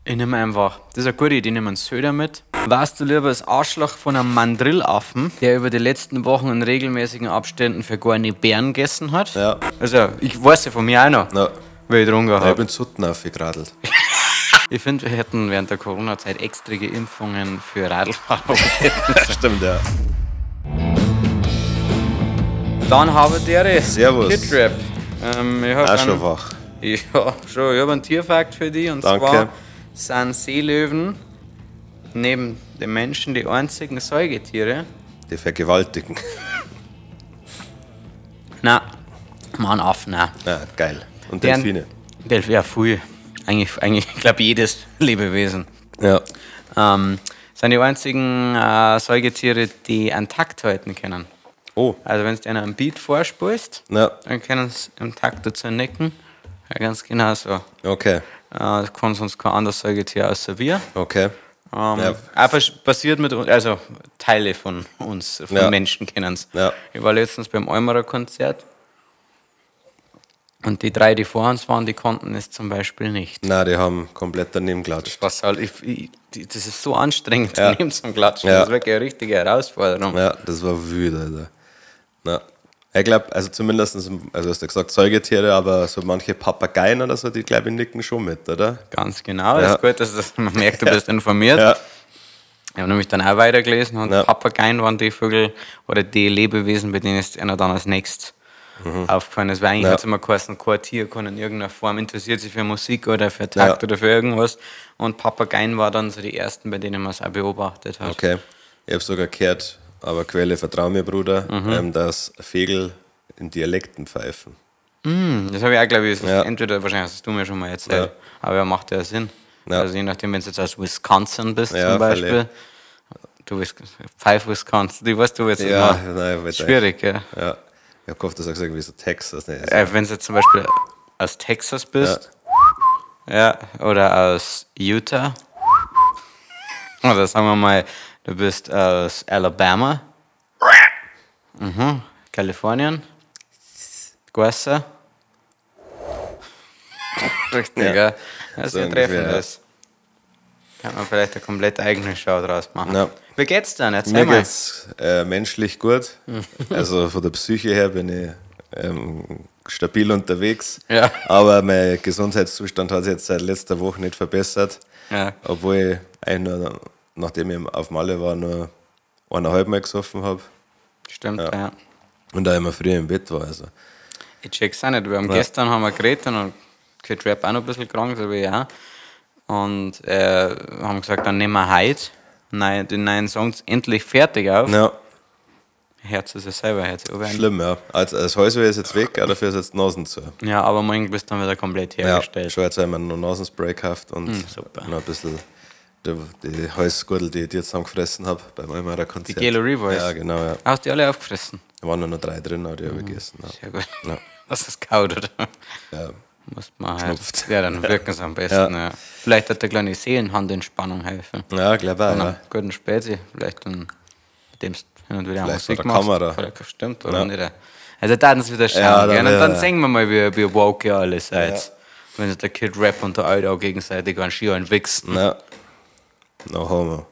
Ich nehme einfach, das ist eine gute Idee, ich nehme einen Söder mit. Warst du lieber das Arschloch von einem Mandrillaffen, der über die letzten Wochen in regelmäßigen Abständen für gar nicht Bären gegessen hat? Ja. Also, ich weiß ja von mir auch noch, Ja. weil ich drunter Ja, ich habe. bin Sutten aufgeradelt. Ich finde, wir hätten während der Corona-Zeit extra Impfungen für Radlfahrer. Stimmt, ja. Dann habe ich Servus. Kidrap. Ich hab Auch schon einen- wach. Ja, schon. Ich habe einen Tierfakt für dich. Und Danke. zwar sind Seelöwen neben den Menschen die einzigen Säugetiere. Die vergewaltigen. Nein, Mann, Affen, nein. Ja, geil. Und Deren- Delfine. Ja, viel. Eigentlich ich glaube jedes Lebewesen. Ja. Sind die einzigen Säugetiere, die einen Takt halten können. Oh. Also wenn du ihnen einen Beat vorspielst, Ja, dann können sie im Takt dazu nicken. Ja, ganz genau so. okay. Das kann sonst kein anderes Säugetier außer wir. Okay. Ja. Einfach passiert mit uns, also Teile von uns, von Ja. Menschen kennen es. Ja. Ich war letztens beim Eumerer-Konzert und die drei, die vor uns waren, die konnten es zum Beispiel nicht. Nein, die haben komplett daneben gelatscht. Was halt, das ist so anstrengend, Ja. daneben zum Klatschen. Ja. Das ist wirklich eine richtige Herausforderung. Ja, das war wütend, Alter. Ja. Ich glaube, also zumindest, also du hast ja gesagt Säugetiere, aber so manche Papageien oder so, die glaube ich nicken schon mit, oder? Ganz genau, Ja. das ist gut, dass man merkt, du bist informiert. Ja. Ich habe nämlich dann auch weitergelesen und Ja. Papageien waren die Vögel oder die Lebewesen, bei denen es einer dann als nächstes aufgefallen ist. Weil eigentlich Ja. hat es immer geheißen, kein Tier kann in irgendeiner Form interessiert sich für Musik oder für Takt Ja. oder für irgendwas. Und Papageien war dann so die ersten, bei denen man es auch beobachtet hat. Okay. Ich habe sogar gehört, aber Quelle vertrau mir, Bruder, dass Vögel in Dialekten pfeifen. Das habe ich auch, glaube ich, Ja. entweder wahrscheinlich hast du mir schon mal erzählt, Ja. aber ja, macht ja Sinn. Ja. Also je nachdem, wenn du jetzt aus Wisconsin bist Ja, zum Beispiel, verlebt. du bist Pfeif Wisconsin, du weißt du jetzt Ja, immer. nein, weiter. Schwierig, ja. Ja. Ich habe gehofft, dass er gesagt wie so Texas. Nee, Wenn du jetzt zum Beispiel aus Texas bist, ja, oder aus Utah, oder sagen wir mal, du bist aus Alabama, Kalifornien, Guassa. Richtig, Ja. ja. Das ist So ja ungefähr, treffend. ja. Das kann man vielleicht eine komplett eigene Show draus machen. Ja. Wie geht's denn? Erzähl Mir mal. geht's menschlich gut. Also von der Psyche her bin ich stabil unterwegs. Ja. Aber mein Gesundheitszustand hat sich jetzt seit letzter Woche nicht verbessert. Ja. Obwohl ich eigentlich nur, nachdem ich auf Malle war, nur 1,5 Mal gesoffen habe. Stimmt, ja. Und auch immer früh im Bett war. Also. Ich check's auch nicht. Gestern haben wir geredet und Kid Rap auch noch ein bisschen krank, so wie ich auch. Und haben gesagt, dann nehmen wir heute den neuen Songs endlich fertig auf. Ja, Herz ist ja selber Herz. schlimm, ja. Also, das Halsweh ist jetzt weg, auch dafür ist jetzt die Nasen zu. Ja, aber morgen bist du dann wieder komplett Ja, hergestellt. schon jetzt haben wir noch Nasenspray gekauft und super. noch ein bisschen die Halsgurtel, die ich dir zusammengefressen habe beim Eumerer Konzert. Die Gelo Revoice. Ja, genau, ja. Hast du die alle aufgefressen? Da waren nur noch 3 drin, aber die habe ich gegessen. Ja. Sehr gut. Ja. Hast du es kaut, oder? Ja. Muss man halt. Schnupft. Ja, dann wirken sie am besten. Ja. Ja. Vielleicht hat der kleine Seelenhandentspannung helfen. Ja, glaube auch, Von ja. einem guten Späti. Vielleicht dann, mit dem du hin und wieder Vielleicht Musik vor der machst. Kamera. Vielleicht stimmt, oder Ja. nicht? Also da uns wieder schauen. Ja, Ja, dann und dann wieder. sehen wir mal, wie woke ihr alle seid. Wenn sich der Kid Rap und der Alte auch gegenseitig an Ski und wichsen. Ja. No homo.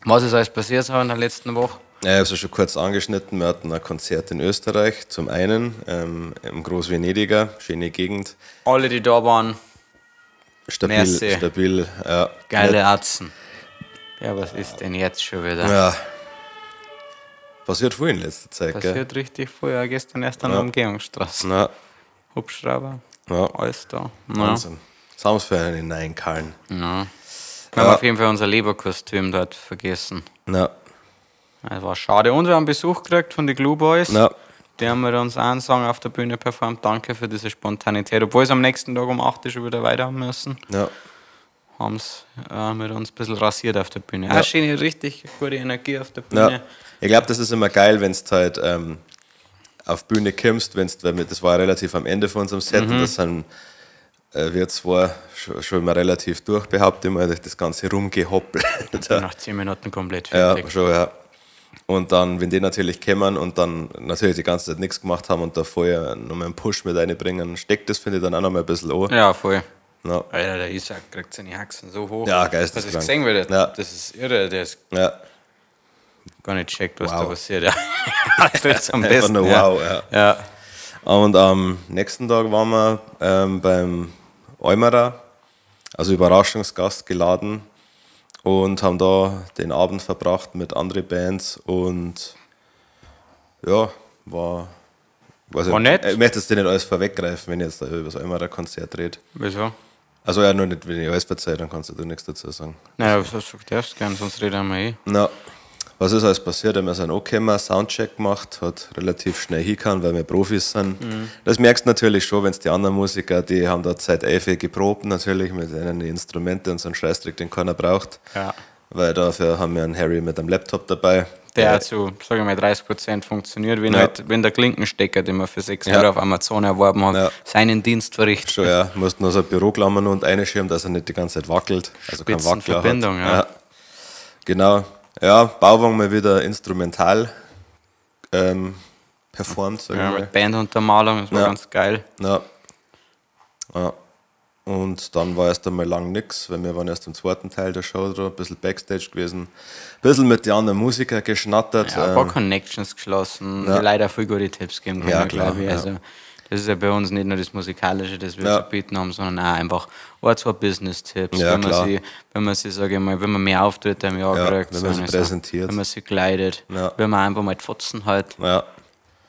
Was ist alles passiert so in der letzten Woche? Ja, ich habe es ja schon kurz angeschnitten. Wir hatten ein Konzert in Österreich. Zum einen im Groß-Venediger, schöne Gegend. Alle, die da waren, Merci. Stabil. Ja. geile Atzen. Ja, was ist denn jetzt schon wieder? Ja. Passiert viel in letzter Zeit, gell? Passiert richtig voll. Ja, gestern erst an der Umgehungsstraße. Na, Hubschrauber, ja. alles da. Ja. Wahnsinn. Das haben sie für einen neuen Karren. Ja. Wir haben auf jeden Fall unser Leberkostüm dort vergessen. Na, Das war schade. Und wir haben Besuch gekriegt von den Glue Boys. na, Die haben mit uns auch einen Song auf der Bühne performt. Danke für diese Spontanität. Obwohl sie am nächsten Tag um 8 Uhr schon wieder weiter haben müssen, ja. haben sie mit uns ein bisschen rasiert auf der Bühne. Ja. Auch schöne, richtig gute Energie auf der Bühne. Ja. Ich glaube, das ist immer geil, wenn du halt auf Bühne kommst, das war relativ am Ende von unserem Set und das sind wir zwar schon immer relativ durch, behaupte ich mal, durch das ganze Rumgehoppel. Nach 10 Minuten komplett Ja, fertig. schon, ja. Und dann, wenn die natürlich kommen und dann natürlich die ganze Zeit nichts gemacht haben und da vorher nochmal einen Push mit reinbringen, steckt das, finde ich, dann auch nochmal ein bisschen an. Ja, voll. Ja, Alter, der Isaac kriegt seine Haxen so hoch. ja Hast du das geisteskrank. gesehen, wie Ja. das ist irre, der ist Ja, gar nicht checkt, was Wow. da passiert. Ja. Das ist am einfach besten. nur wow. Ja. Ja. Und am nächsten Tag waren wir beim Eumerer, also Überraschungsgast geladen und haben da den Abend verbracht mit anderen Bands und ja, war nett. Ich möchte jetzt nicht alles vorweggreifen, wenn ich jetzt da über das Eumerer Konzert rede. Wieso? Also ja, nur nicht, wenn ich alles verzeihe, dann kannst du nichts dazu sagen. Naja, was du darfst gern, sonst reden wir eh. Na, was ist alles passiert? Wir sind angekommen, Soundcheck gemacht, hat relativ schnell hingehauen, weil wir Profis sind. Das merkst du natürlich schon, wenn es die anderen Musiker, die haben da seit 11 geprobt, natürlich mit den Instrumenten und so einen Scheißdreck, den keiner braucht. Ja. Weil dafür haben wir einen Harry mit einem Laptop dabei. Der zu, sagen wir mal, 30% funktioniert, wenn, Ja. halt, wenn der Klinkenstecker, den man für 6 Ja. Euro auf Amazon erworben hat, Ja. seinen Dienst verrichtet. Schon, ja, musst nur so ein Büroklammer und einschirmen, dass er nicht die ganze Zeit wackelt. Also kein Wackler hat. Spitzenverbindung, ja. Genau. Ja, Bauwagen mal wieder instrumental performt, sag ich Ja, mal. mit Banduntermalung, das war Ja. ganz geil. Ja. Ja. Und dann war erst einmal lang nichts, weil wir waren erst im zweiten Teil der Show dran, ein bisschen Backstage gewesen, ein bisschen mit den anderen Musikern geschnattert. Ja, ein paar Connections geschlossen, die leider viel gute Tipps geben können, Ja, klar, glaube ich. ja. Also, das ist ja bei uns nicht nur das Musikalische, das wir Ja. zu bieten haben, sondern auch einfach ein, zwei Business-Tipps, Ja, klar. wenn man sie, sage ich mal, wenn man mehr Auftritte im Jahr Ja, kriegt, wenn man sie so, präsentiert. wenn man sie kleidet, Ja. wenn man einfach mal die Fotzen halt. Ja,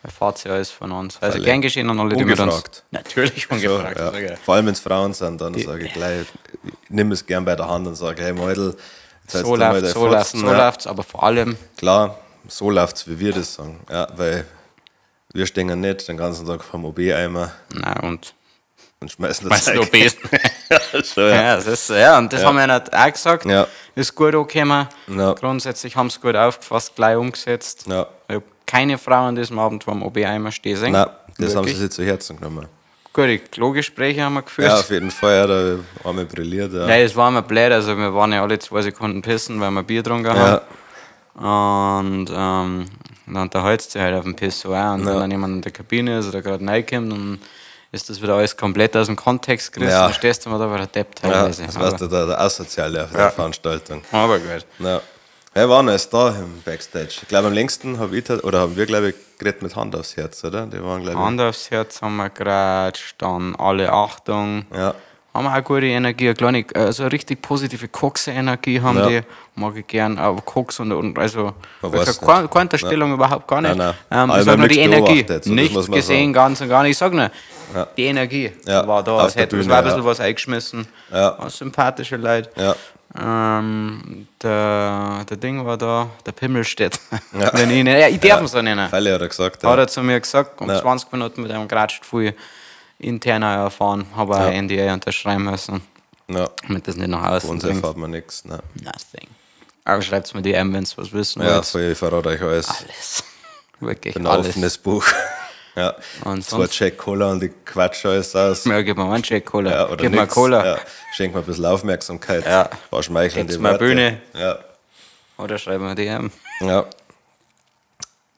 Erfahrt sie alles von uns. Also Völlig. gern geschehen an alle, die mit uns... Ungefragt. Natürlich so, ungefragt. ja. sag ich. Vor allem wenn es Frauen sind, dann sage ich gleich, ich nehme es gern bei der Hand und sage, hey Mädel, jetzt So läuft's, aber vor allem... Klar, so läuft es, wie wir das sagen. Ja, weil wir stehen nicht den ganzen Tag vom OB-Eimer Na und... und schmeißen Weißt du, Besen. Schon, ja. Ja, das ist, ja, und das haben wir nicht auch gesagt. Ja. Ist gut angekommen. Ja. Grundsätzlich haben sie es gut aufgefasst, gleich umgesetzt. Ja. Ich habe keine Frau an diesem Abend vom OB-Eimer stehen sehen. Nein, das haben sie Wirklich. sich zu Herzen genommen. Gute Klogespräche haben wir geführt. Ja, auf jeden Fall, ja, da haben wir brilliert. Ja. Nein, es war mir blöd, also wir waren ja alle 2 Sekunden pissen, weil wir Bier getrunken Ja. haben. Und dann unterhältst du dich halt auf dem Pissoir und wenn dann jemand in der Kabine ist oder gerade reinkommt, dann ist das wieder alles komplett aus dem Kontext gerissen. Ja. Dann stehst du mal da bei der Depp Ja, teilweise. das warst du der Asoziale auf der Veranstaltung. aber gut. Ja. Wir waren erst da im Backstage. Ich glaube, am längsten haben wir, glaube ich, geredet mit Hand aufs Herz, oder? Die waren, glaube Hand aufs Herz haben wir geratscht, dann alle Achtung. ich. Ja. Haben wir auch gute Energie, eine kleine, also eine richtig positive Kokse-Energie haben Ja. die, mag ich gern, aber Koks und also Man weiß keine Unterstellung überhaupt gar nicht. Nein, nein. Ich Aber sag nur die nichts Energie, beobachtet, so, das nichts muss man gesehen, sagen. ganz und gar nicht. Ich sag nur, die Energie Ja, war da, auf als der hätte es Bühne, war ein bisschen ja. was eingeschmissen, Ja. war sympathische Leute. Ja. Der Ding war da, der Pimmelstedt. Ja. Ich darf ihn so nennen. Fälle hat er gesagt. Hat Ja. er zu mir gesagt, um Ja. 20 Minuten mit einem geratscht viel interner erfahren, habe Ja. ein NDA unterschreiben müssen, Ja. damit das nicht nach außen Uns bringt. erfahrt man nichts. Ne. Nothing. Aber schreibt es mir DM, wenn ihr was wissen Ja, wollt. voll, ich verrate euch alles. Alles. Wirklich Ein alles. offenes Buch. Ja. Und Zwei sonst? Jack Cola und ich quatsch alles aus. Ja, gib mir mal einen Check Cola. Ja, oder gib mir nix. Cola. Ja. Schenk mir ein bisschen Aufmerksamkeit. Ja. War schmeichelnde Gibt's mir eine Worte. Bühne. Ja. Oder schreib mir DM. Ja.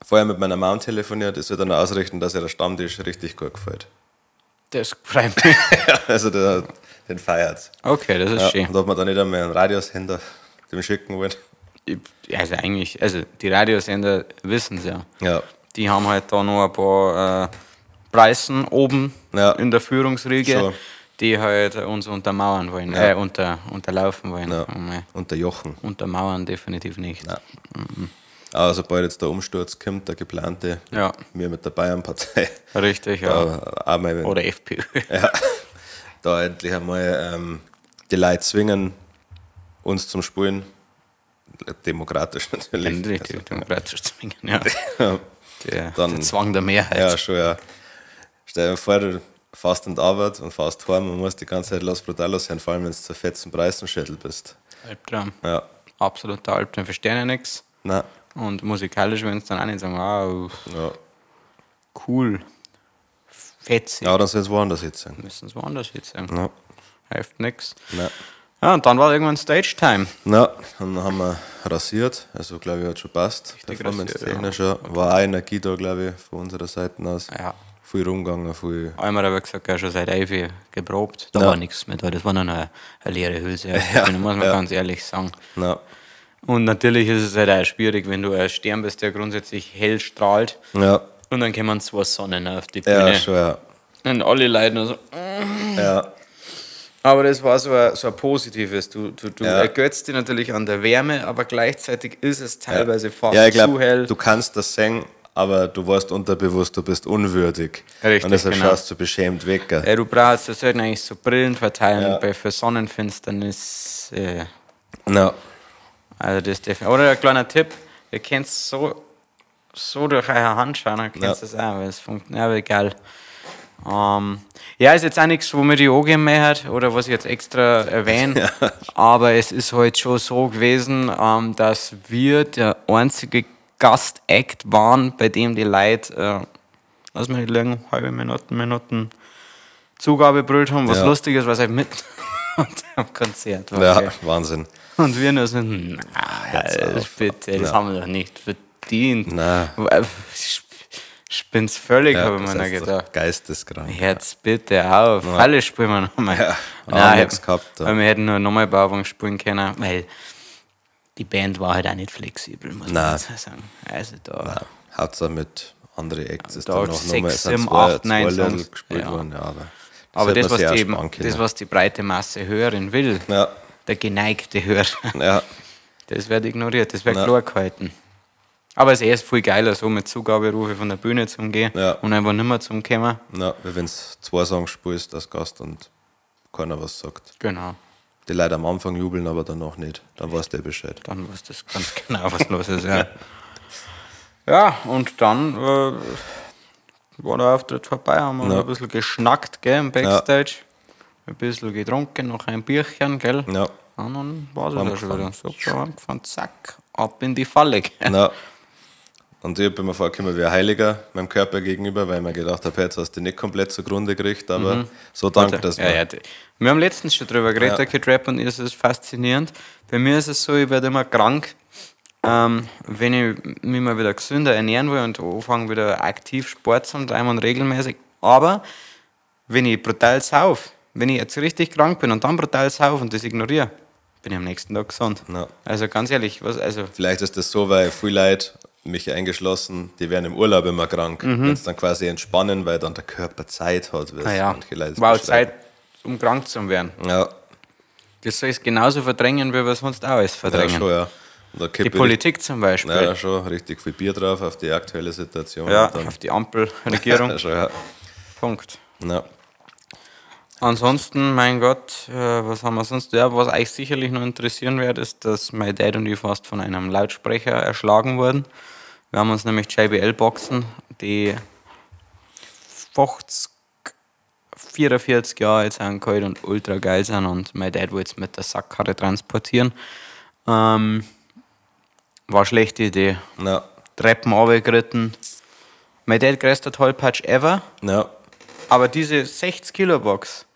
Vorher mit meiner Mom telefoniert, das wird dann ausrichten, dass ihr der Stammtisch richtig gut gefällt. Das freut mich. Also den feiert. Okay, das ist Ja. schön. Und ob man dann nicht einmal einen Radiosender dem schicken wollen. Also eigentlich, also die Radiosender wissen es ja. Ja. Die haben halt da noch ein paar Preisen oben Ja. in der Führungsriege, Schon. die halt uns untermauern wollen, Ja. unterlaufen wollen. Ja. Einmal. Und der Jochen. Untermauern definitiv nicht. Ja. Aber sobald jetzt der Umsturz kommt, der geplante, Ja. wir mit der Bayernpartei, Richtig, ja. da, auch mal, Oder FPÖ. ja, da endlich einmal die Leute zwingen, uns zum Spielen. Demokratisch natürlich. Richtig, demokratisch zwingen, ja. Also, Der Dann- Zwang der Mehrheit. ja, schon, ja. Stell dir vor, du fährst in die Arbeit und fährst heim und musst die ganze Zeit Los Brutalos sein, vor allem wenn du zu fetzen Preisenschädel bist. Albtraum. Ja, Absoluter Albtraum, verstehen ja nichts. na, Und musikalisch wenn es dann auch nicht sagen, wow, ja. cool, fetzig. Ja, dann soll es woanders jetzt sein. Müssen es woanders jetzt sein. Ja. Hilft nichts. Na. Ja, und dann war irgendwann Stage-Time. Na, dann haben wir rasiert, also glaube ich hat schon passt. Richtig Performance-technisch, rasiert, ja. War auch Energie da, glaube ich, von unserer Seite aus. Ja, viel rumgegangen, viel. Einmal habe ich gesagt, er hat schon seit 11 geprobt. Da war nichts mehr da. Das war noch eine leere Hülse. Muss man ganz ehrlich sagen. Ja. Und natürlich ist es halt auch schwierig, wenn du ein Stern bist, der grundsätzlich hell strahlt. Ja. Und dann kommen 2 Sonnen auf die Bühne. Ja, schon, ja. Und alle Leute nur so. Ja. Aber das war so ein positives. Du ergötzt dich natürlich an der Wärme, aber gleichzeitig ist es teilweise fast Ja, ich zu hell. glaube, du kannst das sehen, aber du warst unterbewusst, du bist unwürdig. Richtig, und deshalb genau. schaust du beschämt weg. Ja, du sollten eigentlich so Brillen verteilen für Sonnenfinsternis. Ja. Also das oder ein kleiner Tipp, ihr könnt so durch eure Hand schauen, dann könnt ihr das auch, weil es funktioniert, aber egal. Ja, ist jetzt auch nichts, womit ich angehen möchte oder was ich jetzt extra erwähne, aber es ist halt schon so gewesen, dass wir der einzige Gast-Act waren, bei dem die Leute, lass mich nicht lügen, halbe Minuten Zugabe brüllt haben, was lustig ist, was halt mit am Konzert war. Ja, Okay. Wahnsinn. Und wir nur so, bitte, das haben wir doch nicht verdient. Nein. Ich bin's völlig, Ja, habe ich das mir heißt doch gedacht. geisteskrank. Jetzt bitte auf, alle spielen wir nochmal. Ja, Nein, nichts gehabt. weil wir hätten nur nochmal Bauwagen spielen können, weil die Band war halt auch nicht flexibel, muss man jetzt sagen. Also da Hauptsache mit anderen Acts ist Da dann hat noch 6, nochmal 7, zwei 8, 9 Lieder Songs. gespielt Ja. worden. Ja, aber hätte das man sich auch was, sparen können. das, was die breite Masse hören will, Ja, der geneigte Hörer, ja, das wird ignoriert, das wird klar gehalten. Aber es ist erst viel geiler, so mit Zugaberufe von der Bühne zu umgehen und einfach nicht mehr zum Kommen. ja, weil wenn du 2 Songs spielst als Gast und keiner was sagt. Genau. Die Leute am Anfang jubeln, aber danach nicht. Dann weißt du Bescheid. Dann weißt du ganz genau, was los ist. Ja, ja und dann war der Auftritt vorbei, haben wir noch ein bisschen geschnackt, gell, im Backstage. Ein bisschen getrunken, noch ein Bierchen, gell. Ja. Und dann war es ja schon wieder. Super, angefangen, zack, ab in die Falle. Gell. Ja. Und ich bin mir vorgekommen wie ein Heiliger meinem Körper gegenüber, weil ich mir gedacht habe, jetzt hast du nicht komplett zugrunde gekriegt, aber so dank, dass wir haben letztens schon drüber geredet, der Kid Rap, und ist es faszinierend. Bei mir ist es so, ich werde immer krank, wenn ich mich mal wieder gesünder ernähren will und anfange wieder aktiv Sport zu treiben und regelmäßig. Aber wenn ich brutal sauf, wenn ich jetzt richtig krank bin und dann brutal sauf und das ignoriere, bin ich am nächsten Tag gesund. Ja. Also ganz ehrlich, Vielleicht ist das so, weil viele Leute, mich eingeschlossen, die werden im Urlaub immer krank. Wenn es dann quasi entspannen, weil dann der Körper Zeit hat. Manche Leute Zeit, um krank zu werden. Ja. Das soll es genauso verdrängen, wie wir sonst auch alles verdrängen. Ja, schon, ja. Und da Die Politik zum Beispiel. Ja, schon, richtig viel Bier drauf auf die aktuelle Situation. Ja, auf die Ampelregierung. schon, ja. Punkt. Ja. Ansonsten, mein Gott, was haben wir sonst? Ja, was euch sicherlich noch interessieren wird, ist, dass mein Dad und ich fast von einem Lautsprecher erschlagen wurden. Wir haben uns nämlich JBL-Boxen, die 44 Jahre alt sind, kalt und ultra geil sind, und mein Dad wollte es mit der Sackkarre transportieren. War eine schlechte Idee. Ja. Treppen runtergeritten. Mein Dad größter Tollpatsch ever. Ja. Aber diese 60 Kilo Box,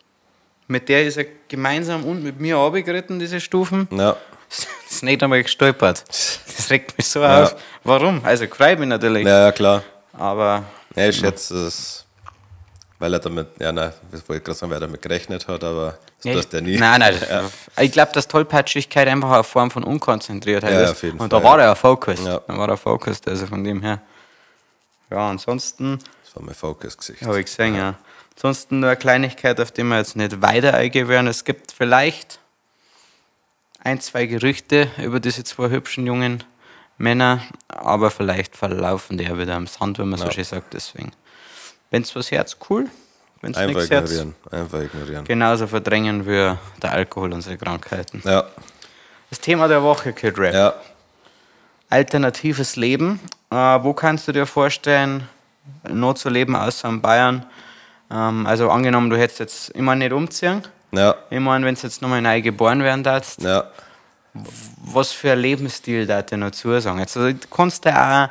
mit der ist er gemeinsam und mit mir runtergeritten, diese Stufen. Ja. Das ist nicht einmal gestolpert. Das regt mich so auf. Warum? Also freut mich natürlich. Ja, klar. Aber. Ja, ich schätze es, weil er damit, das wollte ich gerade sagen, weil er damit gerechnet hat, aber das tust du ja nie. Nein. Ich glaube, dass Tollpatschigkeit einfach eine Form von Unkonzentriertheit ist. Auf jeden und Fall, da war er focused. Ja. Da war er focused, also von dem her. Ja, ansonsten. Das war mein Focus-Gesicht. Habe ich gesehen, ja. Ansonsten nur eine Kleinigkeit, auf die wir jetzt nicht weiter eingehen werden. Es gibt vielleicht 1, 2 Gerüchte über diese 2 hübschen jungen Männer, aber vielleicht verlaufen die ja wieder im Sand, wenn man so schön sagt. Deswegen, wenn es was Herz, cool. Wenn es nichts Herz, Einfach ignorieren. genauso verdrängen wir der Alkohol unsere Krankheiten. Ja. Das Thema der Woche, Kid Rap. Ja. Alternatives Leben. Wo kannst du dir vorstellen, noch zu leben außer in Bayern? Also angenommen, du hättest jetzt immer nicht umziehen. Ja. Ich meine, wenn du jetzt nochmal neu geboren werden darfst, Ja. was für ein Lebensstil darf dir noch zusagen? Jetzt, also, du kannst ja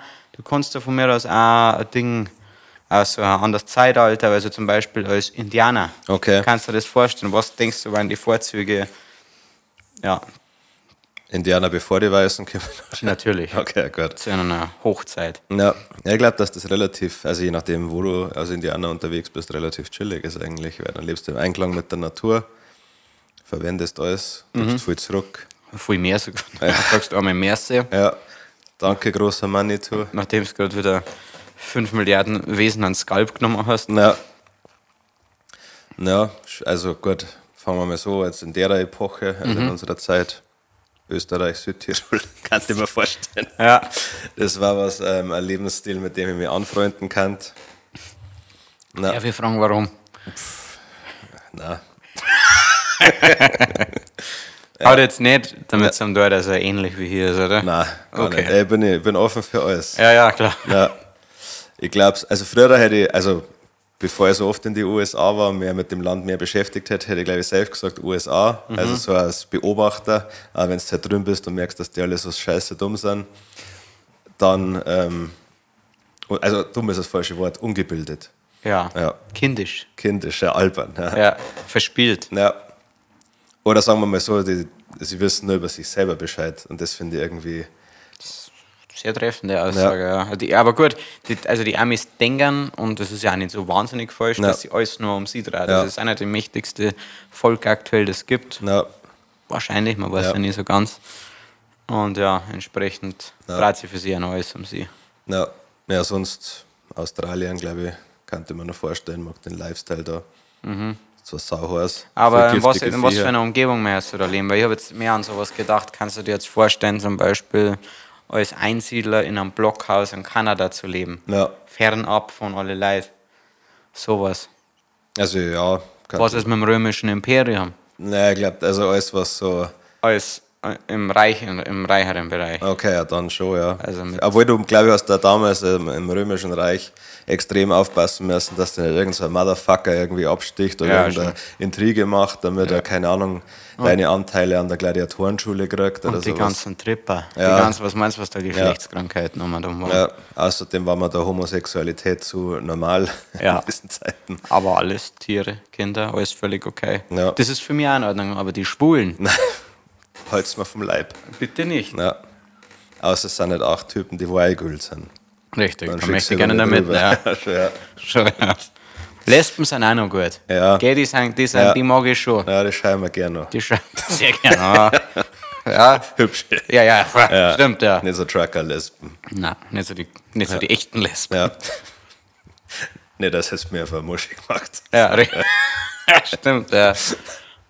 von mir aus auch ein Ding aus so ein anderes Zeitalter, also zum Beispiel als Indianer. Okay. Kannst du dir das vorstellen? Was denkst du, waren die Vorzüge? Ja. Indianer bevor die Weißen kommen. Natürlich. Okay, gut. Zu einer Hochzeit. Ja, ich glaube, dass das relativ, also je nachdem, wo du als Indianer unterwegs bist, relativ chillig ist eigentlich, weil dann lebst du im Einklang mit der Natur, verwendest alles, gibst viel zurück. Viel mehr sogar. Du sagst einmal Merci, Ja, danke, großer Manitou. nachdem du gerade wieder 5 Milliarden Wesen an Skalp genommen hast. Ja, also gut, fangen wir mal so, jetzt in der Epoche, also in unserer Zeit, Österreich, Südtirol, kannst du dir mal vorstellen. Ja. Das war was, ein Lebensstil, mit dem ich mich anfreunden kann. Ja, wir fragen warum. Na, Aber jetzt nicht, damit es am dort also ähnlich wie hier ist, oder? nein, gar Okay. nicht. Ich bin offen für alles. Ja, klar. Ja, ich glaube, also früher hätte ich, also bevor ich so oft in die USA war und mich mit dem Land mehr beschäftigt hätte, hätte ich glaube ich selbst gesagt USA, also so als Beobachter, aber wenn du halt drüben bist und merkst, dass die alle so scheiße dumm sind, dann, also dumm ist das falsche Wort, ungebildet, Ja. Ja. Kindisch. kindisch, ja, albern. Ja. Ja. Verspielt. Ja. Oder sagen wir mal so, sie wissen nur über sich selber Bescheid und das finde ich irgendwie, Sehr treffende Aussage, ja. Aber gut, die Amis denken, und das ist ja auch nicht so wahnsinnig falsch, Ja. dass sie alles nur um sie drehen. Ja. Das ist einer der mächtigste Volk aktuell, das es gibt. na, Wahrscheinlich, man weiß ja nicht so ganz. Und ja, entsprechend dreht sie für sie auch noch alles um sie. na, ja, sonst Australien, glaube ich, könnte man noch vorstellen, mag den Lifestyle da. So sauheiß. Aber viel in was giftige für Viecher. einer Umgebung möchtest du da leben? Weil ich habe jetzt mehr an sowas gedacht. Kannst du dir jetzt vorstellen, zum Beispiel als Einsiedler in einem Blockhaus in Kanada zu leben? Ja, Fernab von alle Leuten. Sowas. also ja. Was ist mit dem römischen Imperium? Nein, ich glaube, also alles, was so. Als im reicheren Bereich. Okay, ja, dann schon, ja. Also mit- Obwohl du, glaube ich, hast da damals im Römischen Reich extrem aufpassen müssen, dass dir nicht irgendein Motherfucker irgendwie absticht oder Ja, irgendeine Intrige macht, damit er, keine Ahnung, deine Anteile an der Gladiatorenschule kriegt oder Und die sowas. ganzen Tripper. Ja. Die ganzen, was meinst du, was da Geschlechtskrankheiten um und um waren? Ja, außerdem war mir da Homosexualität zu normal Ja. in diesen Zeiten. Aber alles Tiere, Kinder, alles völlig okay. Ja. Das ist für mich auch in Ordnung, aber die Schwulen, Halt's mir vom Leib. bitte nicht. Ja. Außer es sind nicht 8 Typen, die Weihgült sind. Richtig, Dann da schickst möchte ich du gerne wieder damit. rüber. Ja. Schon, ja. Schon, ja. Lesben sind auch noch gut. Ja. Gell, die Ja. mag ich schon. Ja, das schauen wir gerne noch. Die schauen sehr gerne. Ja, Hübsch. ja, stimmt, ja. Nicht so Trucker-Lesben. Nein, nicht so die echten Lesben. Ja. Nee, das hast du mir auf eine Muschi gemacht. Ja, stimmt, ja.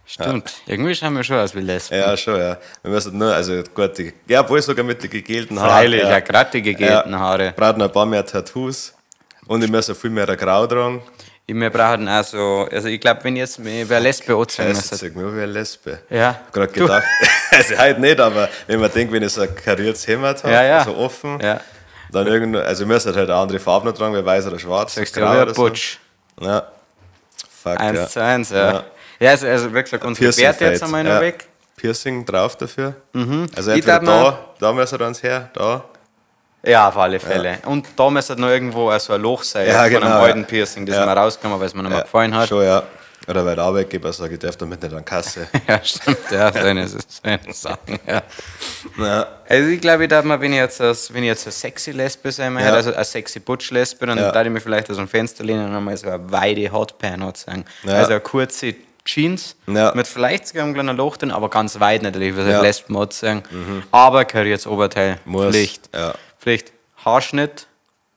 Stimmt. Irgendwie schauen wir schon aus wie Lesben. Ja, schon, ja. Wir müssen nur, also gut, ja, wohl sogar mit den gegelten Haaren. Freilich, ja, gerade die gegelten Haare. Brauchen ein paar mehr Tattoos. Und ich muss auch viel mehr Grau tragen. Wir brauchen auch so, also ich glaube, wenn jetzt wer Lesbe anzeigen Das müsste. sag mir wie eine Lesbe. Ja. Gerade Du- gedacht, also heute nicht, aber wenn man denkt, wenn ich so ein kariertes Hemd habe, Ja. so offen, Ja. dann irgendwo, also ich muss halt eine andere Farbe noch tragen, wie weiß oder schwarz. Sagst du, grau ja, wie oder ein so. Butch. Ja. Fuck, 1:1, ja. Ja. Ja, also wie gesagt, unsere Bärte jetzt einmal noch weg. Piercing drauf dafür. Also Ich entweder darf mal- da müssen wir uns her, da. Ja, auf alle Fälle. Und da müsste noch irgendwo so ein Loch sein Ja, von genau, einem ja. alten Piercing, das Ja. mir rausgekommen, weil es mir nicht mehr gefallen hat. Schon, ja. Oder weil der Arbeitgeber sagt, ich darf damit nicht an die Kasse. Ja, stimmt, ja, so eine Sachen, ja. Ja. Also ich glaube, wenn ich jetzt eine sexy Lesbe sein möchte, Ja. also eine sexy Butch-Lesbe, dann Ja. würde ich mir vielleicht aus dem Fenster lehnen und einmal so eine weite Hotpan anzeigen. Ja. Also eine kurze Jeans Ja. mit vielleicht sogar einem kleinen Loch drin, aber ganz weit natürlich, was Ja. Lesben anzeigen. Aber kariertes Oberteil, Muss. Pflicht. Ja. Pflicht. Haarschnitt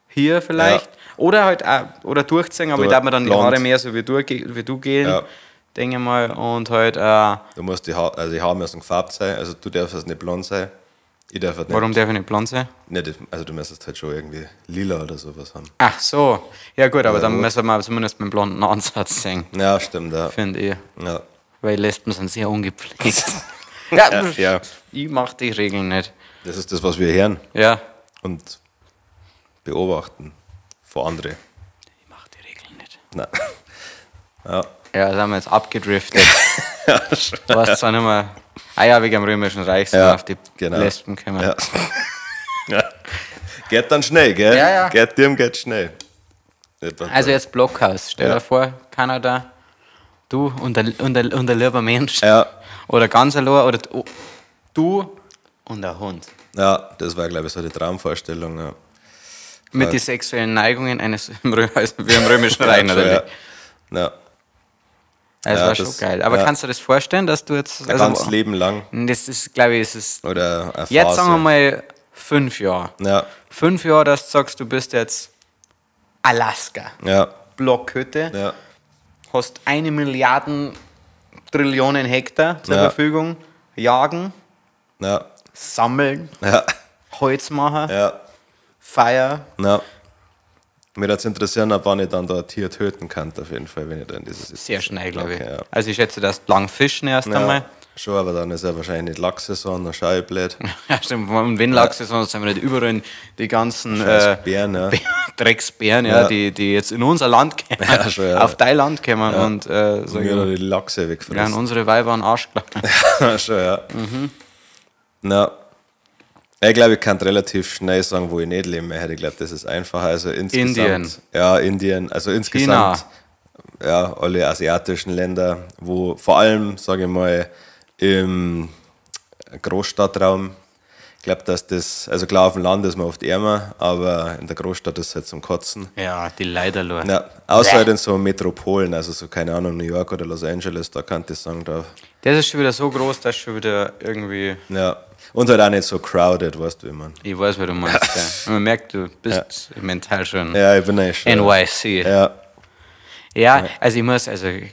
hier vielleicht. Oder halt auch, oder durchziehen, aber ich darf mir dann die Blond. Haare mehr so wie du gehen, Ja. denke ich mal. Und halt, Du musst die Haare müssen gefärbt sein, also du darfst es nicht blond sein. Ich darf halt nicht. warum darf ich nicht blond sein? Nicht, also du müsstest halt schon irgendwie lila oder sowas haben. Ach so, ja gut, aber Ja, dann gut. müssen wir zumindest mit dem blonden Ansatz sehen, Ja, stimmt, ja. finde ich. Ja. Weil Lesben sind sehr ungepflegt. ja, Ja. ich mache die Regeln nicht. Das ist das, was wir hören Ja, und beobachten von anderen. ich mache die Regeln nicht. Nein. Ja. Ja, da sind wir jetzt abgedriftet. Du weißt zwar nicht mehr, wegen dem Römischen Reich sind wir Ja, auf die genau. Lesben gekommen. Ja. Ja. Geht dann schnell, gell? Ja, ja. Geht schnell. Also jetzt Blockhaus, stell Ja. dir vor, Kanada, du und der lieber Mensch. Ja. Oder ganz allein, oder du und ein Hund. Ja, das war, glaube ich, so die Traumvorstellung. Ja. Mit den sexuellen Neigungen eines wie im Römischen Reich natürlich. Ja. Das war schon geil. Aber kannst du dir das vorstellen, dass du jetzt... Ein ganzes Leben lang. Das ist, glaube ich, Oder eine Phase. jetzt sagen wir mal 5 Jahre. Ja. 5 Jahre, dass du sagst, du bist jetzt Alaska. Ja. Blockhütte. Ja. Hast 1 Milliarden Trillionen Hektar zur Verfügung. Jagen, Ja. sammeln, Ja. Holz machen, Ja. Feier. Ja. Mir würde es interessieren, ab wann ich dann da ein Tier töten kann, auf jeden Fall, wenn ich da in dieses Sehr schnell, glaube ich. Ja. Also ich schätze, dass du lang fischen erst einmal. Schon, aber dann ist ja wahrscheinlich nicht Lachssaison, dann schaue ich blöd. Ja, stimmt. Und wenn Lachssaison ist, sind wir nicht überall die ganzen Bären, ja. Drecksbären, die jetzt in unser Land kommen, Ja, schon, ja. auf dein Land kommen und Mir noch die Lachse ja, wegfressen. unsere Weiber an den Arsch klappen. Ja, schon, ja. Na, ich glaube, ich kann relativ schnell sagen, wo ich nicht leben möchte. Ich glaube, das ist einfacher. Also insgesamt, Indien. Ja, Indien. Also insgesamt, ja, alle asiatischen Länder, wo vor allem, sage ich mal, im Großstadtraum, ich glaube, dass das, also klar, auf dem Land ist man oft ärmer, aber in der Großstadt ist es halt zum Kotzen. Ja, die Leider. Ja, außer halt in so Metropolen, also so, keine Ahnung, New York oder Los Angeles, da kann ich sagen, da. Das ist schon wieder so groß, dass schon wieder irgendwie... Ja, und halt auch nicht so crowded, weißt du, wie man. Ich weiß, was du meinst. Ja. Man merkt, du bist mental schon Ja, ich bin eigentlich schon. NYC. Ja. Ja, also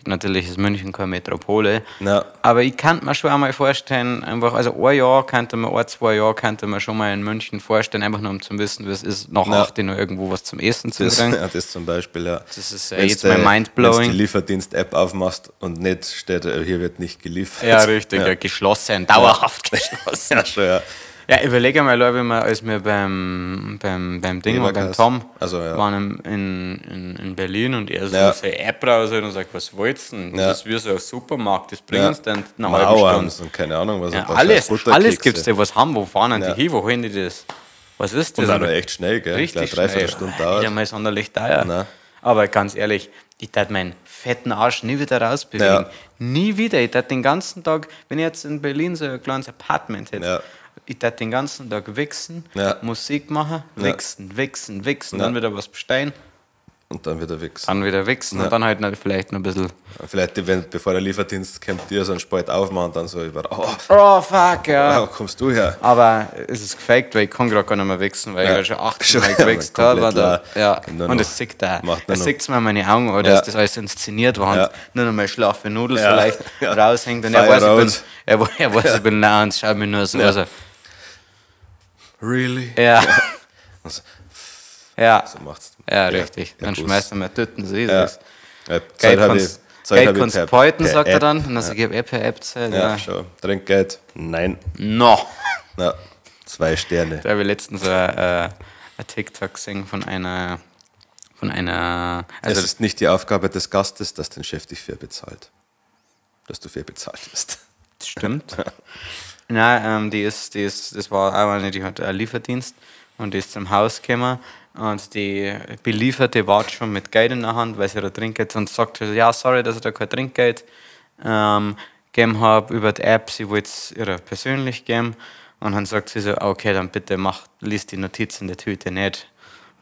natürlich ist München keine Metropole, Ja. aber ich kann mir schon einmal vorstellen, einfach, also 2 Jahre könnte man schon mal in München vorstellen, einfach nur um zu wissen, wie es ist, nach 8 noch irgendwo was zum Essen zu Das, kriegen. ja, das zum Beispiel, ja. Das ist Wenn's jetzt mal mindblowing. Wenn du die Lieferdienst-App aufmachst und nicht steht, hier wird nicht geliefert. Ja, richtig, ja. Geschlossen, dauerhaft geschlossen. Ja, schon, ja. Ja, überlege mal, Leute, als wir beim Ding waren, beim Tom, also, ja. waren in Berlin und er so Ja. seine App raus und sagt, was wollt's denn? Ja. Das ist wie so ein Supermarkt, das bringen uns dann eine Mau halbe haben Stunde. und keine Ahnung, was Ja, da alles Butterkekse. gibt's da, was haben, wo fahren Ja. die hin, wo holen die das? Was ist das? Und auch noch echt schnell, gell? Richtig Ich glaube, 3/4 schnell. Stunde Nicht dauert. einmal sonderlich teuer. Nein. Aber ganz ehrlich, ich tat meinen fetten Arsch nie wieder rausbewegen. Ja. Nie wieder. Ich tat den ganzen Tag, wenn ich jetzt in Berlin so ein kleines Apartment hätte, Ja. ich tat den ganzen Tag wichsen, Ja. Musik machen, wichsen, dann wieder was bestellen, Und dann wieder wichsen. dann wieder wichsen und dann halt noch, vielleicht noch ein bisschen. Vielleicht, bevor der Lieferdienst kommt, dir so einen Spalt aufmachen und dann so über, Oh fuck, ja. wo kommst du her? Aber es ist gefaked, weil ich kann gerade gar nicht mehr wichsen, weil Ja. ich ja schon 8 Schon Mal gewichst komplett habe. leer. Ja. Nur Und noch- es sieht da. macht nur Es noch- sieht mir in meine Augen, oder Ja. dass das alles inszeniert war und Ja. nur noch mal schlaffe Nudel Ja. vielleicht Ja. raushängt. Und Fire er weiß, out. ich bin nah und schaut mir nur so. Ja. Also, Really? ja. Also, Ja. so macht's. Ja, richtig. Ja, Dann Bus. schmeißt er mir Tüten, so ist Ja. es. Ja, Geld Zeit habe ich, kannst Zeit Geld habe ich kannst per- beuten, per sagt er App. dann. Und dann sag ich, per App Zeit. Ja, Ja. schon. Trinkgeld? Nein. No. Na, 2 Sterne. Da habe ich letztens so ein TikTok gesehen von einer. Also Es ist nicht die Aufgabe des Gastes, dass den Chef dich fair bezahlt. Dass du fair bezahlt wirst. das stimmt. Nein, das war auch eine, die hat einen Lieferdienst und die ist zum Haus gekommen und die Belieferte wartet schon mit Geld in der Hand, weil sie da Trinkgeld und sagt, ja, sorry, dass ich da kein Trinkgeld gegeben habe über die App, sie wollte es ihr persönlich geben und dann sagt sie so, okay, dann bitte lies die Notiz in der Tüte nicht,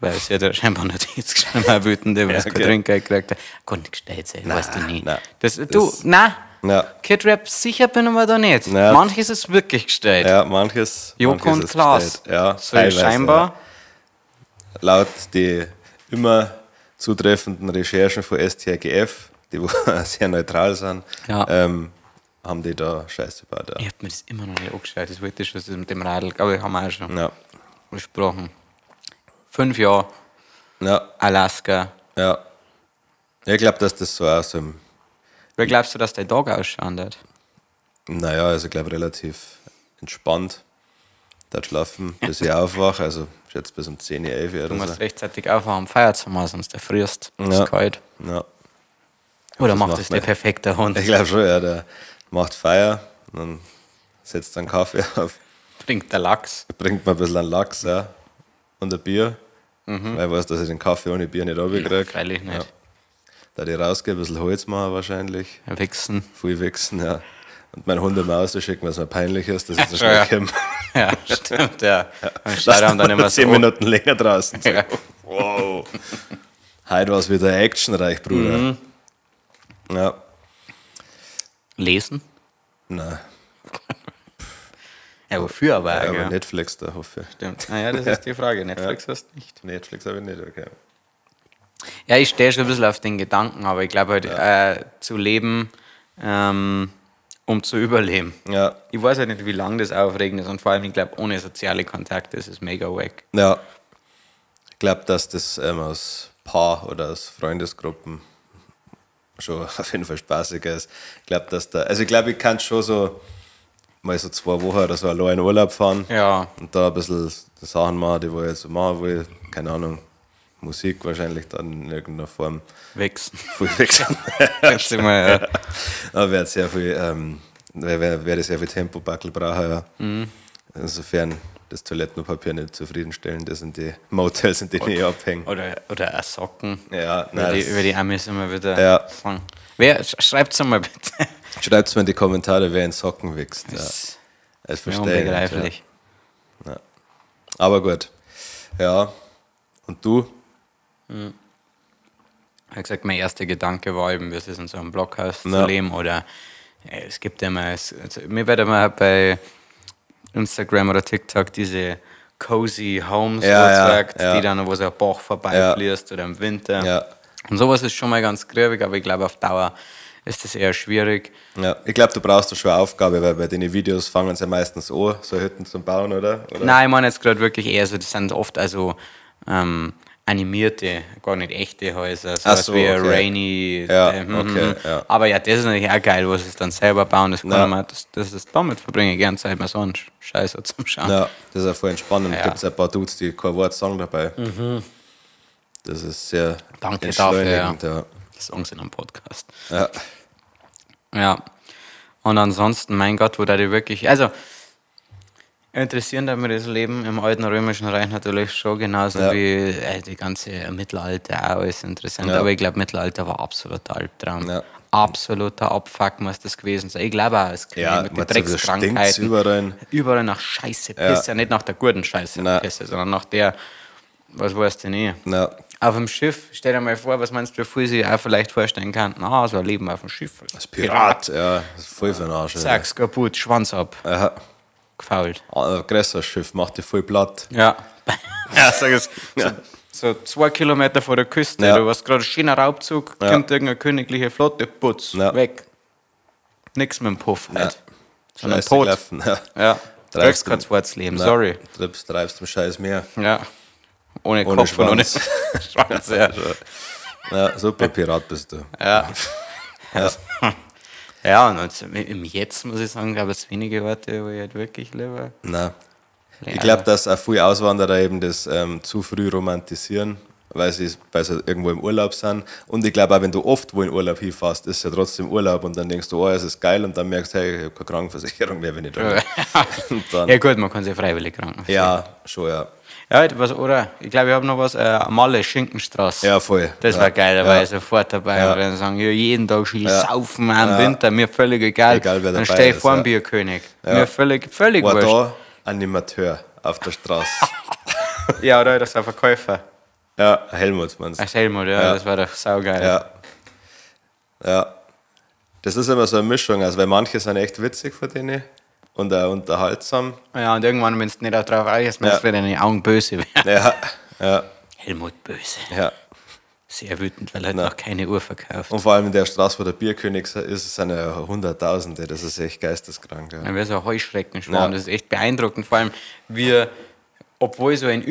weil sie hat ja scheinbar Notiz geschrieben, weil wütend, weil sie kein Trinkgeld gekriegt hat. Kann nicht gestellt sein, weißt du nicht. nein. Nein, Kid Rap, sicher bin ich mir da nicht. Ja. Manches ist wirklich gestellt. Ja, manches. Joko manches und ist Klaas. gestellt. Ja, So teilweise, scheinbar. Ja. Laut die immer zutreffenden Recherchen von STRGF, die wo sehr neutral sind, Ja. haben die da Scheiße gebaut. Ich hab mir das immer noch nicht angeschaut. Das wollte ich schon mit dem Radl, aber haben wir auch schon Ja. besprochen. 5 Jahre, Ja, Alaska. ja. Ich glaube, dass das so aus dem, Wie glaubst du, dass der Tag ausschauen wird? naja, also ich glaube relativ entspannt. Dort schlafen, bis ich aufwache, also schätze bis um 10, 11 Uhr Du oder musst so. rechtzeitig aufwachen am Feierzimmer, sonst erfrierst. Es Ja. ist kalt. Ja. Oder Das macht macht es der man. perfekte Hund? Ich glaube schon, ja, der macht Feier, dann setzt einen Kaffee auf, Bringt der Lachs. bringt mir ein bisschen einen Lachs ja, und ein Bier, weil ich weiß, dass ich den Kaffee ohne Bier nicht runterkriege. Freilich nicht. Ja. Da die rausgehe, ein bisschen Holz machen wahrscheinlich, Wichsen. viel wichsen, ja. Und mein Hund im Auto schicken, was mir peinlich ist, dass ich so Schon, ja. schnell komme. Ja, stimmt, ja. Im Lass Stadion dann immer 10 so. Minuten länger draußen. So. Ja. Wow. Heute war es wieder actionreich, Bruder. Ja, Lesen? nein. Ja, wofür aber Ja, aber eigentlich? Netflix, da hoffe ich. Stimmt. Naja, das ist die Frage. Netflix hast du nicht. Netflix habe ich nicht, okay. Ja, ich stehe schon ein bisschen auf den Gedanken, aber ich glaube halt, zu leben, um zu überleben. Ja, Ich weiß halt nicht, wie lange das aufregend ist und vor allem, ich glaube, ohne soziale Kontakte ist es mega wack. ja. Ich glaube, dass das aus Paar- oder aus Freundesgruppen schon auf jeden Fall spaßiger ist. Ich glaube, ich kann schon so mal so 2 Wochen oder so allein in Urlaub fahren Ja, und da ein bisschen die Sachen machen, die ich jetzt so machen will. Keine Ahnung, Musik wahrscheinlich dann in irgendeiner Form wichsen. voll wechseln. Jetzt sind wir, ja. Aber werde sehr viel Tempobackel brauchen, ja. Insofern das Toilettenpapier nicht zufriedenstellend ist und die Motels, in denen ich abhänge. Oder auch Socken. Ja, Über die Amis immer wieder Ja. sagen. Schreibt es mal bitte. schreibt es mir in die Kommentare, wer in Socken wächst. Ja. Das Das ist mir verstehe ich nicht, unbegreiflich. ja. Aber gut. Ja. Und du? Ich habe gesagt, mein erster Gedanke war eben, wir sind in so einem Blockhaus zu Ja. leben oder es gibt ja immer, mir wird immer bei Instagram oder TikTok diese Cozy Homes gezeigt, ja. die dann, wo so ein Bach vorbeifließt oder im Winter. Ja. Und sowas ist schon mal ganz grübig, aber ich glaube, auf Dauer ist das eher schwierig. Ja. Ich glaube, du brauchst da schon eine Aufgabe, weil bei den Videos fangen sie ja meistens an, so Hütten zum Bauen, oder? Nein, ich meine jetzt gerade wirklich eher so, das sind oft also animierte, gar nicht echte Häuser, so Ach was so, wie okay. Rainy. Ja, okay, ja. Aber ja, das ist natürlich auch geil, wo sie es dann selber bauen. Das kann Ja. man, das ist damit verbringe ich gerne Zeit, mal so einen Scheiß zum Schauen. Ja, das ist ja voll entspannend. Ja. Gibt es ein paar Dudes, die kein Wort sagen dabei. Das ist sehr Danke dafür, ja. entschleunigend. Ja. Das sagen sie in einem Podcast. Ja. Ja. Und ansonsten, mein Gott, wo da die wirklich, also interessieren da mir das Leben im alten Römischen Reich natürlich schon, genauso Ja. wie die ganze Mittelalter auch ist interessant. Ja. Aber ich glaube, Mittelalter war absoluter Albtraum. Ja. Absoluter Abfuck muss das gewesen sein. Ich glaube auch, es Ja, mit den man stinkt's Dreckskrankheiten. überall. Überall nach Scheiße, Pisse. Nicht nach der guten Scheiße, Nein. Pisse, sondern nach der, was weißt du nicht. Ja. Auf dem Schiff, stell dir mal vor, was meinst du, wie viel sie auch vielleicht vorstellen kann? Na, so ein Leben auf dem Schiff. Als Pirat, ja, das ist voll für den Arsch. Zack, kaputt, Schwanz ab, Ja. gefault. Ein größeres Schiff macht dich voll platt. Ja. Ja, sag es. So 2 Kilometer vor der Küste, Ja. du hast gerade schöner Raubzug, Ja. kommt irgendeine königliche Flotte, putz, Ja. weg. Nix mit dem Puff, nicht. Sondern Scheiße tot. gelaufen. Ja. Ja, du Treibst kriegst kein du- zweites Leben, Nein, sorry. Treibst im Scheiß mehr. Ja. Ohne Ohne Kopf und ohne Schwanz. Schwanz, ja. Ja, super Pirat bist du. Ja. Ja, und jetzt, im Jetzt muss ich sagen, glaube ich, es wenige Orte, wo ich halt wirklich lebe. Nein. Ich glaube, dass auch viele Auswanderer eben das zu früh romantisieren, weil sie irgendwo im Urlaub sind. Und ich glaube auch, wenn du oft wo in Urlaub hinfährst, ist es ja trotzdem Urlaub und dann denkst du, oh, es ist geil und dann merkst du, hey, ich habe keine Krankenversicherung mehr, wenn ich da bin. Und dann, Ja gut, man kann sich freiwillig kranken. ja, schon, ja. Ja, was, oder? Ich glaube, ich habe noch was, Malle, Schinkenstraße. Ja, voll. Das ja. war geil, da war Ja. ich sofort dabei. Ja. Und dann sagen, ja, jeden Tag schön Ja. saufen am Ja. Winter, mir völlig egal. Egal, wer Dann dabei stehe ich ist, vor dem ja. Bierkönig. Ja. Mir völlig War wurscht. da Animateur auf der Straße. Ja, oder das ist ein Verkäufer. Ja, Helmut, meinst du? Ein Helmut, ja, Ja. das war doch saugeil. Ja. Ja. Das ist immer so eine Mischung, also weil manche sind echt witzig von denen und auch unterhaltsam. Ja, und irgendwann, wenn du nicht auch drauf reichst, Ja. meinst du, deine Augen böse werden. Ja, ja, Helmut böse. ja. Sehr wütend, weil er noch keine Uhr verkauft. Und vor allem in der Straße, wo der Bierkönig ist, sind ja Hunderttausende. Das ist echt geisteskrank. Ja. Dann wäre so ein Heuschreckenschwarm, Ja. das ist echt beeindruckend. Vor allem, wir, obwohl so ein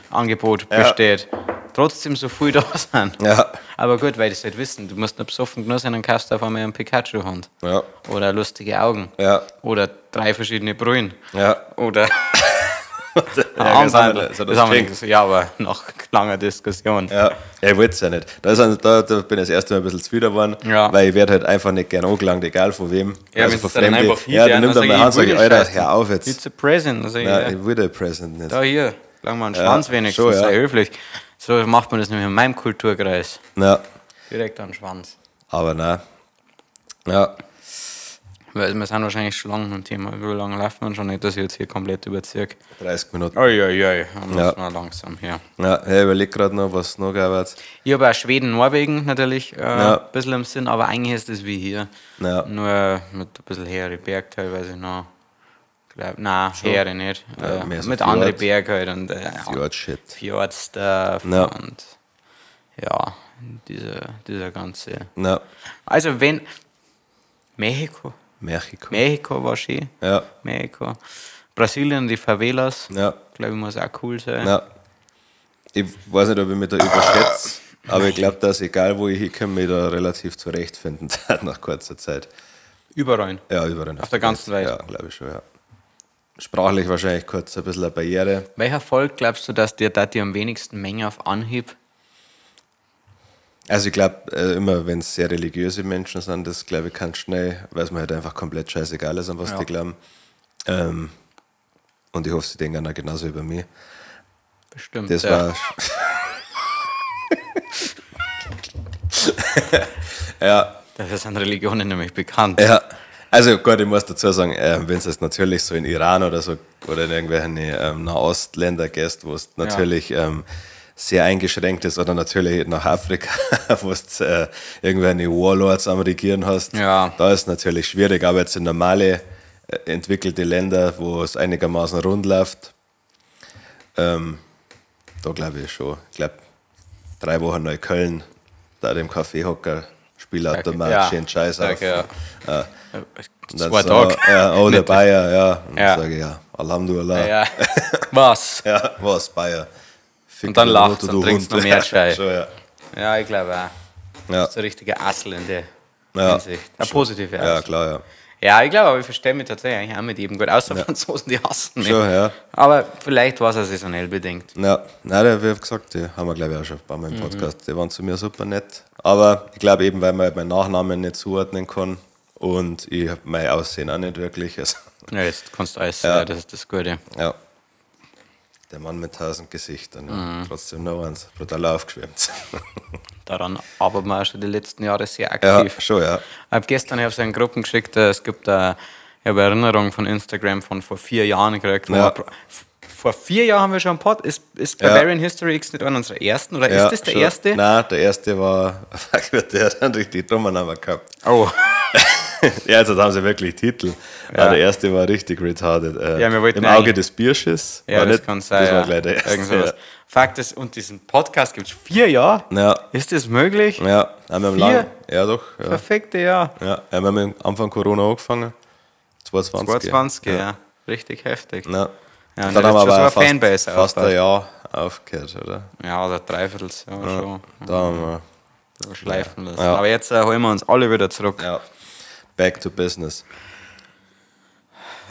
Angebot besteht, trotzdem so viel da sind. Ja. Aber gut, weil die es halt wissen, du musst nicht besoffen genug sein, dann kaufst du auf einmal einen Pikachu-Hund. Ja. Oder lustige Augen. Ja. Oder 3 verschiedene Brühen. Ja. Oder Armband, so das haben wir nicht gesagt. Ja, aber nach langer Diskussion. Ja, ich wollte es ja nicht. Da bin ich das erste Mal ein bisschen zwider geworden, Ja. weil ich werde halt einfach nicht gern angelangt, egal von wem. Ja, von wenn du dann einfach Ja, dann nimmt er sag meine ich, Hand und sage ich, will Alter, scheißen. hör auf jetzt. It's a present. Also, Nein, ja, ich will den Present nicht. da hier, lang mal einen Schwanz wenigstens, schon, ja. sei höflich. So macht man das nämlich in meinem Kulturkreis. Ja, Direkt an den Schwanz. aber nein. Ja, Weil wir sind wahrscheinlich schon lange ein Thema. Wie lange laufen wir schon nicht, dass ich jetzt hier komplett überziehe? 30 Minuten. Uiuiui, dann müssen wir langsam her. Ja, ich überlege gerade noch, was noch gab. Ich habe auch Schweden, Norwegen natürlich ein bisschen im Sinn, aber eigentlich ist das wie hier. Ja. Nur mit ein bisschen höhere Berg teilweise noch. Nein, höhere nicht. Ja, mehr so mit Fjord. anderen Bergen halt und Fjord-Shit. Fjord-Stuff Ja. und ja, dieser ganze. Ja. Also wenn Mexiko war schön. Ja. Mexiko. Brasilien, die Favelas, Ja. glaube ich, muss auch cool sein. Ja. Ich weiß nicht, ob ich mich da überschätze, aber ich glaube, dass egal wo ich hinkomme, mich da relativ zurechtfinden darf nach kurzer Zeit. Überall. Ja, überall. Auf der ganzen Welt. Ja, glaube ich schon, ja. Sprachlich wahrscheinlich kurz ein bisschen eine Barriere. Welcher Volk glaubst du, dass dir da die am wenigsten Menge auf Anhieb? Also ich glaube, immer wenn es sehr religiöse Menschen sind, das glaube ich kann schnell, weil es mir halt einfach komplett scheißegal ist, an was die glauben. Und ich hoffe, sie denken auch genauso über mich. Bestimmt. Das ja. war... ja. Dafür sind Religionen nämlich bekannt. Ja, also gut, ich muss dazu sagen, wenn es jetzt natürlich so in Iran oder so oder in irgendwelche Nahostländer gehst, wo es natürlich sehr eingeschränkt ist, oder natürlich nach Afrika, wo du irgendwelche Warlords am Regieren hast, Ja. da ist es natürlich schwierig, aber jetzt in normale entwickelte Länder, wo es einigermaßen rund läuft, da glaube ich schon. Ich glaube, 3 Wochen Neukölln, da im Kaffeehocker, Spielautomat, Ja. schön Scheiß auf. Ja. Und dann 2 so, Tage. ja, der Bayer, ja. Und Ja. dann sage ich, ja, Alhamdulillah. Ja. Was? Ja, was, Bayer. Fick Und dann den lacht's Mut, und du trinkst Hund. noch mehr Schei. Schon, ja. Ja, ich glaube auch. Ja. Das ist der richtige Assel in der Ja. Hinsicht. Ein positiver Ja, Assel. klar, ja. Ja, ich glaube, aber ich verstehe mich tatsächlich eigentlich auch mit jedem gut. Außer Franzosen, die hassen mich. Schon, ja. Aber vielleicht war es auch saisonell bedingt. Ja, nein, wie gesagt, die haben wir glaube ich auch schon ein paar Mal im Podcast, die waren zu mir super nett. Aber ich glaube eben, weil man halt meinen Nachnamen nicht zuordnen kann und ich mein Aussehen auch nicht wirklich. Also, Ja, jetzt kannst du alles Ja. das ist das Gute. ja. Der Mann mit 1000 Gesichtern, ja. Trotzdem noch eins, brutal aufgeschwemmt. Daran arbeiten wir auch schon die letzten Jahre sehr Ja, aktiv. schon, ja. Ich habe gestern auf seinen Gruppen geschickt, es gibt eine Erinnerung von Instagram von vor 4 Jahren gekriegt. Ja. Vor 4 Jahren haben wir schon einen Pod. Ist Barbarian History X nicht einer unserer ersten? Oder Ja, ist das der schon. erste? Nein, der erste war, der hat einen richtig dummen Namen gehabt. Oh. Ja, jetzt haben sie wirklich Titel. Ja. Aber der erste war richtig retarded. Ja, wir wollten Im Auge eigentlich- des Birsches. Ja, war das nicht, kann sein. Das war ja. gleich der erste. Irgend sowas. Fakt ist, und diesen Podcast gibt es 4 Jahre. Ja, Ist das möglich? ja, haben wir 4? lang. Ja, doch. Ja. Perfekte Jahr. Ja, haben wir am Anfang Corona angefangen. 2020. 22, ja. Richtig heftig. Ja. Ja, Und und dann jetzt haben wir schon so aber eine fast, Fanbase fast ein aufgebaut. Jahr aufgehört, oder? Ja, oder Dreivierteljahr schon. Da haben wir. So schleifen lassen. Ja. Aber jetzt holen wir uns alle wieder zurück. Ja. Back to business.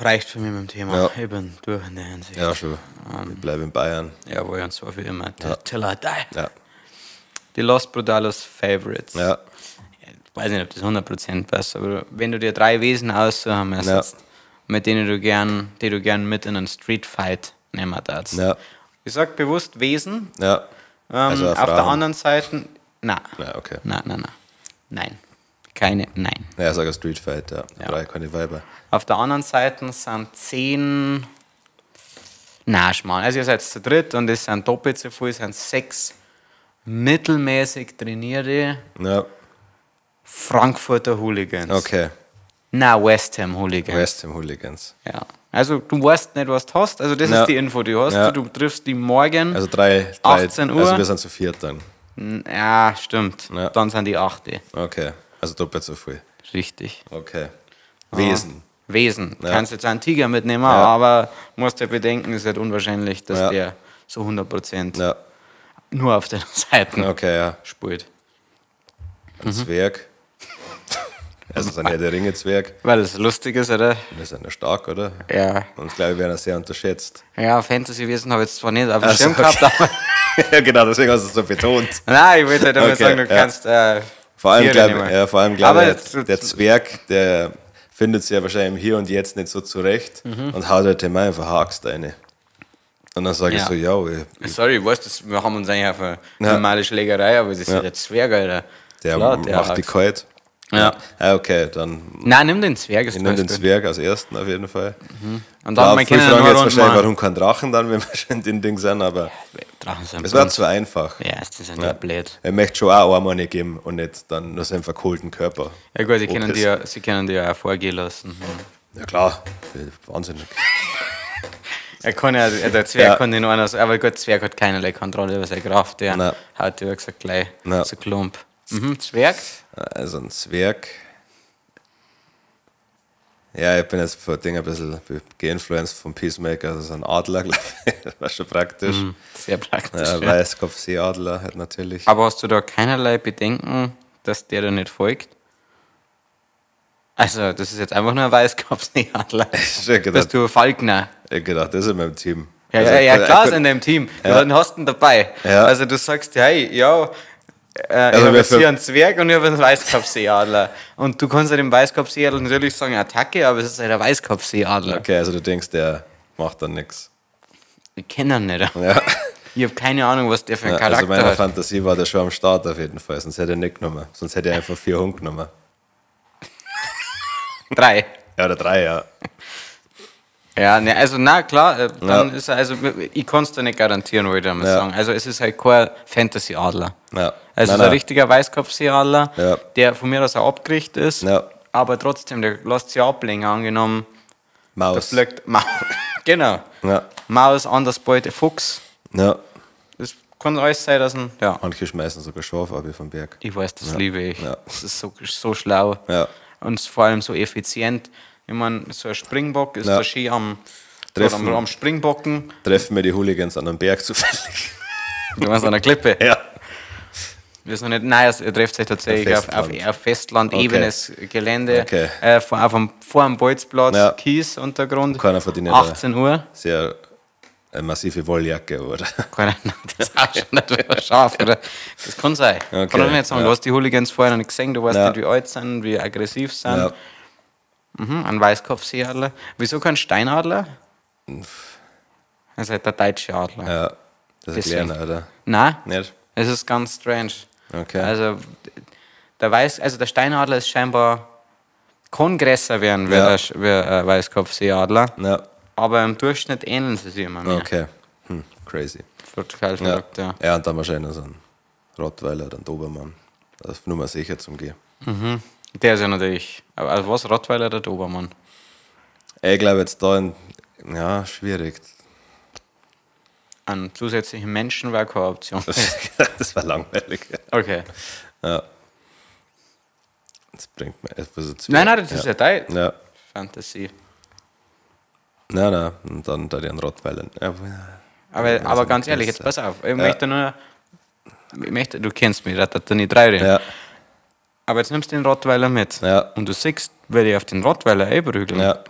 Reicht für mich mit dem Thema. Ja. Ich bin durch in der Hinsicht. Ja, schon. Ich bleibe in Bayern. Jawohl, und so wie immer. Till I die. Ja. Die Los Brutalos Favorites. Ja. Ich weiß nicht, ob das 100% passt, aber wenn du dir 3 Wesen aussuchen müsstest, Ja. mit denen die du gern mit in einen Streetfight nehmen darfst. Ja. Ich sag bewusst Wesen. Ja. Also auf der Frauen. anderen Seite, nein. Ja, okay. Nein. Keine, nein. Ja, sag Street Fight, ja. Da Ja. brauche ich keine Weiber. Auf der anderen Seite sind 10. Na, Schmarrn. Also, ihr seid zu dritt und es sind doppelt so viel, es sind 6 mittelmäßig trainierte Ja, Frankfurter Hooligans. okay. Na, West Ham Hooligans. West Ham Hooligans. Ja. Also, du weißt nicht, was du hast. Also, das Ja. ist die Info, die du hast. Ja. Du triffst die morgen. Also 3, 18 Uhr. Also wir sind zu 4 dann. Ja, stimmt. Ja. Dann sind die 8. Okay. Also doppelt so viel. Richtig. Okay. Wesen. Wesen. Ja. Kannst jetzt einen Tiger mitnehmen, Ja. aber musst dir bedenken, es ist halt unwahrscheinlich, dass Ja. der so 100% Ja. nur auf den Seiten Okay, ja. spielt. Ein Zwerg. Also sind ja der Ringe-Zwerg. Weil es lustig ist, oder? Wir sind ja stark, oder? Ja. Und ich glaube, wir werden sehr unterschätzt. Ja, Fantasy-Wesen habe ich jetzt zwar nicht auf dem Also, Schirm gehabt, aber. Ja, genau, deswegen hast du es so betont. Nein, ich wollte halt damit Okay, sagen, du ja. kannst. Vor allem, Tiere glaube nehmen. ich, glaub Aber der Zwerg, der findet sich ja wahrscheinlich im Hier und Jetzt nicht so zurecht und haut halt dem einfach Hackst rein. Und dann sage ich Ja. so, ja, Sorry, ich weiß, wir haben uns eigentlich auf eine normale Schlägerei, aber das ist ja der Zwerg, Alter. der Klar, macht die hakt's. kalt. Ja. Okay, dann. Nein, nimm den Zwerg. Ich nehme den Zwerg als ersten auf jeden Fall. Und dann, Ja, wir viele können fragen noch jetzt rund wahrscheinlich, mal. warum kein Drachen dann, wenn wir schon in den Ding sind, aber Drachen sind es war blöd. zu einfach. Ja, das ist ja blöd. Er möchte schon auch einmal nicht geben und nicht dann nur seinen verkohlten Körper. Ja gut, sie Opis. können dir ja auch vorgehen lassen. Ja klar, wahnsinnig. Er kann ja, der Zwerg kann den noch anders, aber gut, der Zwerg hat keinerlei Kontrolle über seine Kraft, der Nein. hat ja gesagt gleich Nein. so klump. Zwerg? Also ein Zwerg. Ja, ich bin jetzt vor Ding ein bisschen geinfluenced vom Peacemaker, also so ein Adler, glaube ich. Das war schon praktisch. Sehr praktisch. Ja, Ja. Weißkopfseeadler halt natürlich. Aber hast du da keinerlei Bedenken, dass der da nicht folgt? Also, das ist jetzt einfach nur ein Weißkopfseeadler. Ich hab Bist gedacht, du Falkner? das ist in meinem Team. Ja, Also, ja, klar ist in deinem Team. Ja. Du hast ihn dabei. Ja. Also du sagst, hey, ja, ich Also habe wer jetzt für- hier einen Zwerg und ich habe einen Weißkopfseeadler. Und du kannst ja dem Weißkopfseeadler natürlich sagen Attacke, aber es ist ja der Weißkopfseeadler. Okay, also du denkst, der macht dann nichts. Ich kenne ihn nicht. Ja. Ich habe keine Ahnung, was der für einen Also Charakter meine hat. Fantasie war der schon am Start auf jeden Fall, sonst hätte er nicht genommen. Sonst hätte er einfach 4 Hunde genommen. 3. Ja, oder 3, ja. Ja, ne, also na klar, dann Ja. ist er, also ich kann es dir nicht garantieren, würde ich mal Ja. sagen. Also es ist halt kein Fantasy-Adler. Ja. Also es ist ein richtiger Weißkopfseeadler, Ja. der von mir aus auch abgerichtet ist, Ja. aber trotzdem, der lässt sich ablenken, angenommen, da Maus. fliegt Maus. Genau. Ja. Maus, anders Beute, Fuchs. Ja. Das kann alles sein, dass ein, ja, Manche schmeißen sogar Schaf ab vom Berg. ich weiß, das liebe ich. Ja. Das ist so schlau. Ja. Und vor allem so effizient. Ich meine, so ein Springbock ist Ja. da schön am Treffen. Am Springbocken. Treffen wir die Hooligans an einem Berg zufällig. Du meinst an der Klippe. Ja. Wir sind nicht, nein, ihr trefft sich tatsächlich auf Festland, Okay. ebenes Gelände, Okay. vor dem Bolzplatz, Ja. Kies Untergrund, Keiner von denen 18 Uhr. Sehr massive Wolljacke, oder? Keiner, das ist auch schon nicht wieder scharf, oder? Das kann sein. Okay, Kann ich nicht sagen. ja. Du hast die Hooligans vorher noch nicht gesehen, du weißt Ja. nicht, wie alt sie sind, wie aggressiv sie sind. Ja. Ein Weißkopfseeadler. Wieso kein Steinadler? Das ist halt der deutsche Adler. Ja. Das ist Deswegen. kleiner, oder? Nein, Nicht? es ist ganz strange. Okay. Also der Steinadler ist scheinbar kann größer werden wie Ja. wie ein Weißkopfseeadler, Ja. aber im Durchschnitt ähneln sie sich immer mehr. Okay. Crazy. Total Ja. verrückt, ja. Ja, und dann wahrscheinlich so ein Rottweiler oder ein Dobermann. Das ist nur mal sicher zum Gehen. Der ist ja natürlich, aber also was, Rottweiler oder Dobermann? Ich glaube jetzt da, ja, schwierig. An zusätzlichen Menschen war keine Option. Das war langweilig. Okay. Ja. Das bringt mir etwas dazu. Nein, das ist ja deine Ja. Fantasie. Nein. Und dann da den Rottweiler. Ja, Aber ganz ehrlich, jetzt pass auf. Du kennst mich, da hat nicht 3 reden. Ja. Aber jetzt nimmst du den Rottweiler mit. Ja. Und du siehst, will ich auf den Rottweiler einprügeln. Ja.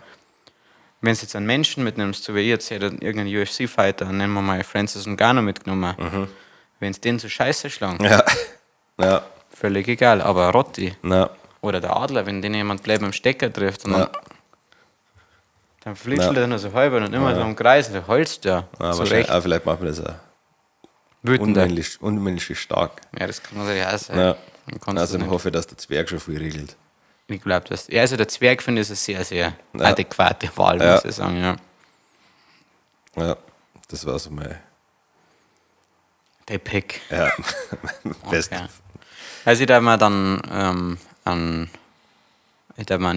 Wenn du jetzt einen Menschen mitnimmst, so wie ich jetzt hätte irgendeinen UFC-Fighter, nennen wir mal Francis Ngannou mitgenommen, wenn es den so scheiße schlagen, Ja. Ja. völlig egal. Aber Rotti Ja. oder der Adler, wenn den jemand gleich beim Stecker trifft, und Ja. dann fliegt er nur so halber und immer so im Kreis, der holst ja. Ja, so wahrscheinlich. recht Aber vielleicht macht man das auch wütender. unmännlich stark. Ja, das kann natürlich auch sein. Ja. Dann kannst Also du ich nicht. hoffe, dass der Zwerg schon viel regelt. Ich glaube, das. Ja, also der Zwerg finde ich ist eine sehr, sehr Ja. adäquate Wahl, Ja. muss ich sagen. Ja. Ja. Das war so mein Der Pick. ja, Best. Okay. Also ich darf mir dann einen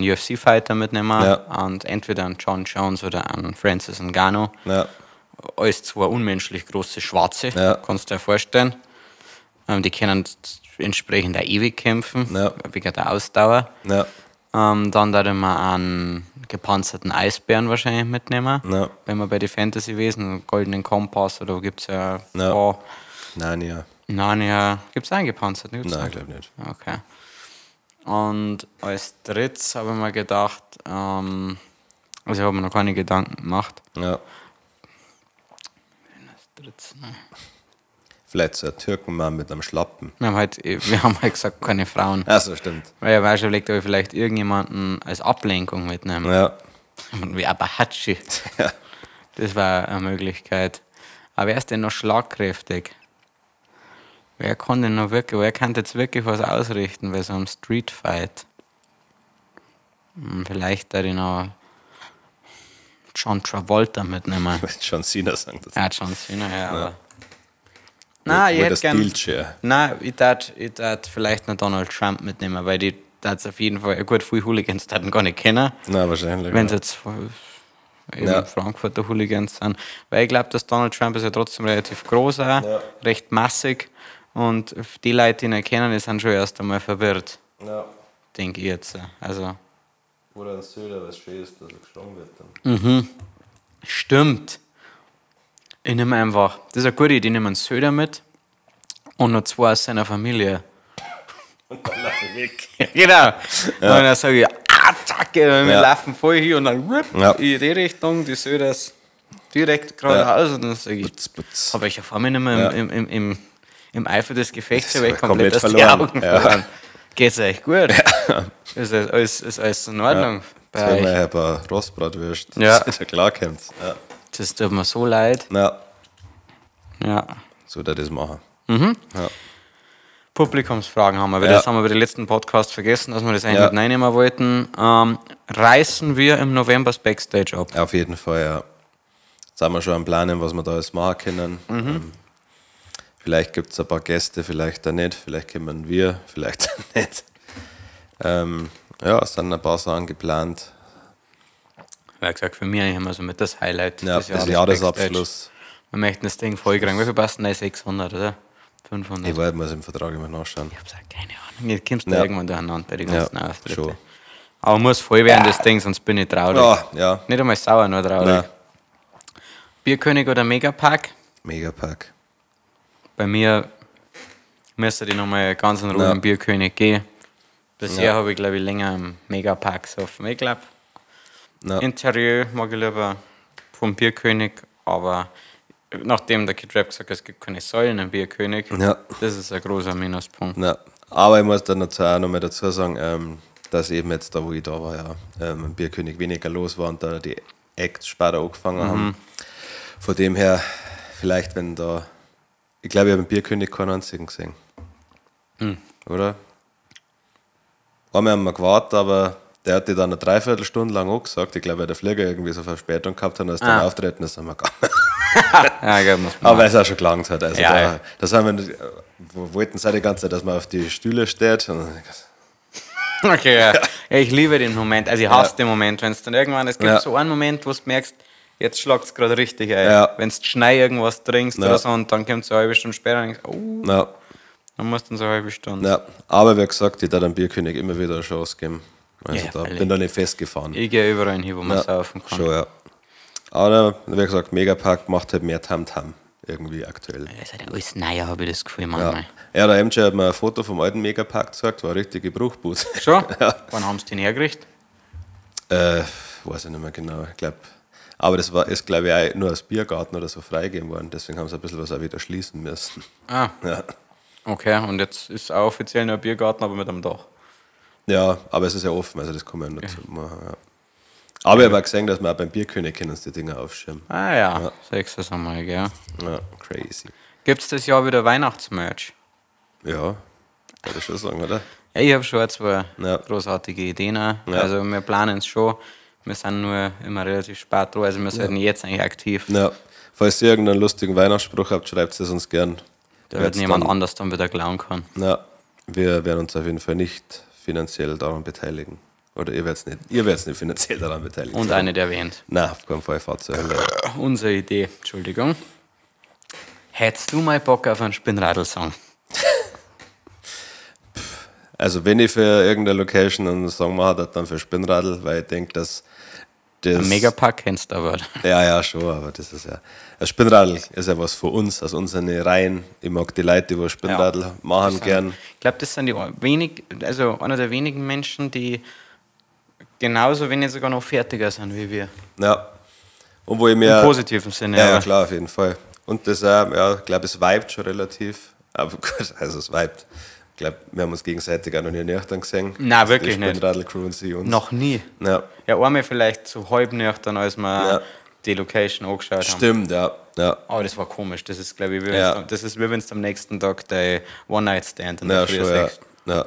UFC-Fighter mitnehmen Ja. und entweder einen John Jones oder einen Francis Ngannou. Ja. Alles zwei unmenschlich große Schwarze, Ja. kannst du dir vorstellen. Die können entsprechend auch ewig kämpfen, Ja. wegen der Ausdauer. Ja. Dann darf ich mir einen gepanzerten Eisbären wahrscheinlich mitnehmen. Ja. Wenn wir bei den Fantasy-Wesen, einen goldenen Kompass oder gibt es ja, Ja. Oh, Nein, ja. Narnia, gibt es einen gepanzerten? Gibt's Nein, ich einen? glaube nicht. Okay. Und als drittes habe ich mir gedacht, also ich habe mir noch keine Gedanken gemacht. Ja. Als drittes, ne? Vielleicht so ein Türkenmann mit einem Schlappen. Wir haben halt gesagt, keine Frauen. Achso, stimmt. Weil ich war schon überlegt, ob ich vielleicht irgendjemanden als Ablenkung mitnehme. Ja. Wie Apache. Ja. Das war eine Möglichkeit. Aber wer ist denn noch schlagkräftig? Wer kann denn noch wirklich, wer kann jetzt wirklich was ausrichten bei so einem Streetfight? Vielleicht da noch John Travolta mitnehmen. John Cena sagen das. Ja, John Cena, ja, aber. Nein, ich Wo hätte das gern. Wheelchair. Nein, ich darf vielleicht noch Donald Trump mitnehmen, weil die das auf jeden Fall, gut, viele Hooligans hatten gar nicht kennen. Na, wahrscheinlich. Wenn es Ja. jetzt eben Frankfurter Hooligans sind. Weil ich glaube, dass Donald Trump ist ja trotzdem relativ groß auch, recht massig. Und die Leute, die ihn kennen, die sind schon erst einmal verwirrt, Ja. denke ich jetzt. Also, Oder ein Söder, was schön ist, dass er geschlagen wird dann. stimmt. Ich nehme einfach, das ist eine gute Idee, ich nehme einen Söder mit und noch 2 aus seiner Familie. Und dann lauf ich weg. Ja, genau. Und dann sage ich, Attacke, und wir laufen voll hier und dann Ja. in die Richtung, die Söders direkt geradeaus und dann sage ich, Putz, putz. aber ich ja vor mir nicht mehr im Eifer des Gefechts Das weg ist komplett aus komplett die verloren. Augen Ja. verloren. Geht's euch gut? Ist alles in Ordnung Jetzt bei haben wir euch? ja ein paar Rostbratwürste. Ja. Das ist ja klar kommt. Ja. Das tut mir so leid. Na, Ja. so da das machen. Ja. Publikumsfragen haben wir, weil Ja. das haben wir bei den letzten Podcast vergessen, dass wir das eigentlich Ja. mit reinnehmen wollten. Reißen wir im November das Backstage ab? Auf jeden Fall, ja. Jetzt sind wir schon am Planen, was wir da alles machen können. Vielleicht gibt es ein paar Gäste, vielleicht auch nicht. Vielleicht kommen wir, vielleicht auch nicht. Ja, es sind ein paar Sachen geplant. Wie gesagt, für mich eigentlich immer so mit das Highlight Ja, des das Jahres. Jahresabschluss. Wir möchten das Ding voll kriegen. Wie viel passen da? 600, oder? 500? Ich weiß, muss im Vertrag immer nachschauen. Ich hab's auch keine Ahnung. Jetzt kommst du Ja. irgendwann durcheinander bei den ganzen Ja, Auftritten. schon. Aber muss voll werden, das Ding, sonst bin ich traurig. Ja, Nicht einmal sauer, nur traurig. Nein. Bierkönig oder Megapack? Megapack. Bei mir müsste ich nochmal ganz in Ruhe Ja. im Bierkönig gehen. Bisher Ja. habe ich, glaube ich, länger im Megapack gesoffen. Ich glaube, Ja. Interieur mag ich lieber vom Bierkönig, aber nachdem der Kid Rap gesagt hat, es gibt keine Säulen im Bierkönig, Ja. das ist ein großer Minuspunkt. Ja. Aber ich muss dann dazu auch noch mal dazu sagen, dass eben jetzt da, wo ich da war, ja, im Bierkönig weniger los war und da die Acts später angefangen haben. Von dem her, vielleicht wenn da, ich glaube, ich habe im Bierkönig keinen einzigen gesehen. Oder? Einmal haben wir gewartet, aber der hat die dann eine Dreiviertelstunde lang angesagt. Ich glaube, weil der Flieger irgendwie so Verspätung gehabt hat, als dann auftreten ist, sind wir gegangen. Ja, gell, muss man Aber es auch schon gelangt hat. Also Ja, da, ja. das haben wir, wollten sie die ganze Zeit, dass man auf die Stühle steht. Und Okay, ja. Ja, ich liebe den Moment. Also ich hasse den Moment, wenn es dann irgendwann, es gibt Ja. so einen Moment, wo du merkst, jetzt schlagt es gerade richtig ein. Ja. Wenn du Schnee irgendwas trinkst Ja. oder so und dann kommt so eine halbe Stunde später und denkst, oh, ja, dann musst du so eine halbe Stunde. ja. Aber wie gesagt, ich darf dem Bierkönig immer wieder eine Chance geben. Also Ja, da freilich. bin da nicht festgefahren. Ich gehe überall hin, wo man Ja, saufen kann. schon, ja. Aber wie gesagt, Megapark macht halt mehr Tamtam irgendwie aktuell. Das ist halt alles neuer, habe ich das Gefühl Ja, manchmal. ja der MJ hat mir ein Foto vom alten Megapark gezeigt, war eine richtige Bruchbude. Schon? Wann haben sie den hergerichtet? Weiß ich nicht mehr genau. Ich glaub, aber das war, ist, glaube ich, auch nur als Biergarten oder so freigegeben worden. Deswegen haben sie ein bisschen was auch wieder schließen müssen. Ah, Ja, okay. Und jetzt ist auch offiziell nur ein Biergarten, aber mit einem Dach. ja, aber es ist ja offen, also das kann man ja nicht so machen. Ja. Aber ich habe auch gesehen, dass man auch beim Bierkönig können die Dinger aufschirmen. Ah ja, sechstes einmal, gell. Ja, crazy. Gibt es das Jahr wieder Weihnachtsmerch? Ja, würde ich schon sagen, oder? Ja, ich habe schon 2 Ja. großartige Ideen. Auch. Ja. Also wir planen es schon. Wir sind nur immer relativ spät dran, also wir sollten jetzt eigentlich aktiv. Ja, falls ihr irgendeinen lustigen Weihnachtsspruch habt, schreibt es uns gern. Da wird niemand anders dann wieder klauen kann. Ja, wir werden uns auf jeden Fall nicht finanziell daran beteiligen. Oder ihr werdet nicht finanziell daran beteiligt. Und auch nicht erwähnt. Nein, auf keinen Fall, fahrt zur Hölle. Unsere Idee, Entschuldigung. Hättest du mal Bock auf einen Spinnradl-Song? Also wenn ich für irgendeine Location einen Song mache, dann für Spinnradl, weil ich denke, dass das... Ein Megapack kennst du aber. Ja, schon, aber das ist ja... Ein Spinnradl ist ja was für uns, aus unseren Reihen. Ich mag die Leute, die Spinnradl machen, gern. Ich glaube, das sind einer der wenigen Menschen, die genauso, wenn nicht sogar noch fertiger sind wie wir. Ja. Und wo ich mir... Im positiven Sinne. Ja, aber- klar, auf jeden Fall. Und das auch, ja, ich glaube, es vibet schon relativ. Aber gut, also es vibet. Ich glaube, wir haben uns gegenseitig auch noch nie nüchtern gesehen. Nein, wirklich die nicht. Spinnradl-Crew und sie uns. Noch nie. Ja, Ja, einmal vielleicht so halb nüchtern, als wir Ja. die Location angeschaut haben. stimmt, ja. Aber das war komisch. Das ist, glaube ich, wie Ja. wenn du am nächsten Tag der One-Night-Stand in der Ja, Früh schon, ja. siehst. Ja.